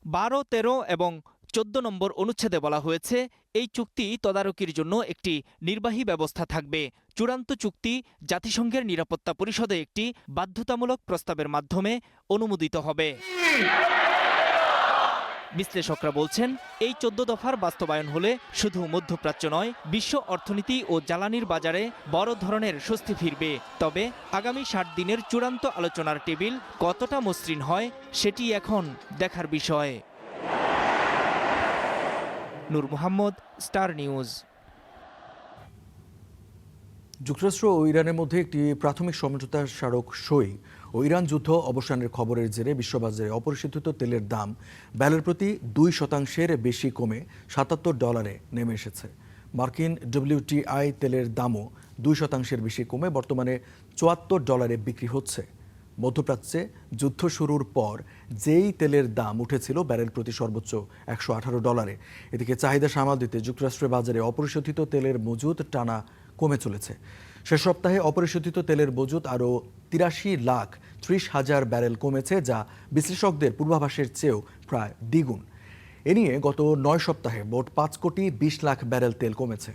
[SPEAKER 4] 12, 13 এবং 14 নম্বর অনুচ্ছেদে বলা হয়েছে, এই চুক্তি তদারকির জন্য একটি নির্বাহী ব্যবস্থা থাকবে। চূড়ান্ত চুক্তি জাতিসংঘের নিরাপত্তা পরিষদে একটি বাধ্যতামূলক প্রস্তাবের মাধ্যমে অনুমোদিত হবে। বিশ্লেষকরা বলছেন, এই 14 দফার বাস্তবায়ন হলে শুধু মধ্যপ্রাচ্য নয়, বিশ্ব অর্থনীতি ও জ্বালানির বাজারে বড় ধরনের স্বস্তি ফিরবে। তবে আগামী 60 দিনের চূড়ান্ত আলোচনার টেবিল কতটা মসৃণ হয় সেটি এখন দেখার বিষয়। নূর মোহাম্মদ, স্টার নিউজ।
[SPEAKER 1] যুক্তরাষ্ট্র ও ইরানের মধ্যে একটি প্রাথমিক সমঝোতা স্মারক সই ও ইরান যুদ্ধ অবসানের খবরের জেরে বিশ্ববাজারে অপরিশোধিত তেলের দাম ব্যারেল প্রতি 2% বেশি কমে $77 নেমে এসেছে। মার্কিন WTI তেলের দামও 2% বেশি কমে বর্তমানে $74 বিক্রি হচ্ছে। মধ্যপ্রাচ্যে যুদ্ধ শুরুর পর যেই তেলের দাম উঠেছিল ব্যারেল প্রতি সর্বোচ্চ $118। এদিকে চাহিদা সামাল দিতে যুক্তরাষ্ট্রের বাজারে অপরিশোধিত তেলের মজুদ টানা কমে চলেছে। শেষ সপ্তাহে অপরিশোধিত তেলের মজুত আরও 83,30,000 ব্যারেল কমেছে, যা বিশ্লেষকদের পূর্বাভাসের চেয়েও প্রায় দ্বিগুণ। এ নিয়ে গত 9 সপ্তাহে মোট 5,20,00,000 ব্যারেল তেল কমেছে।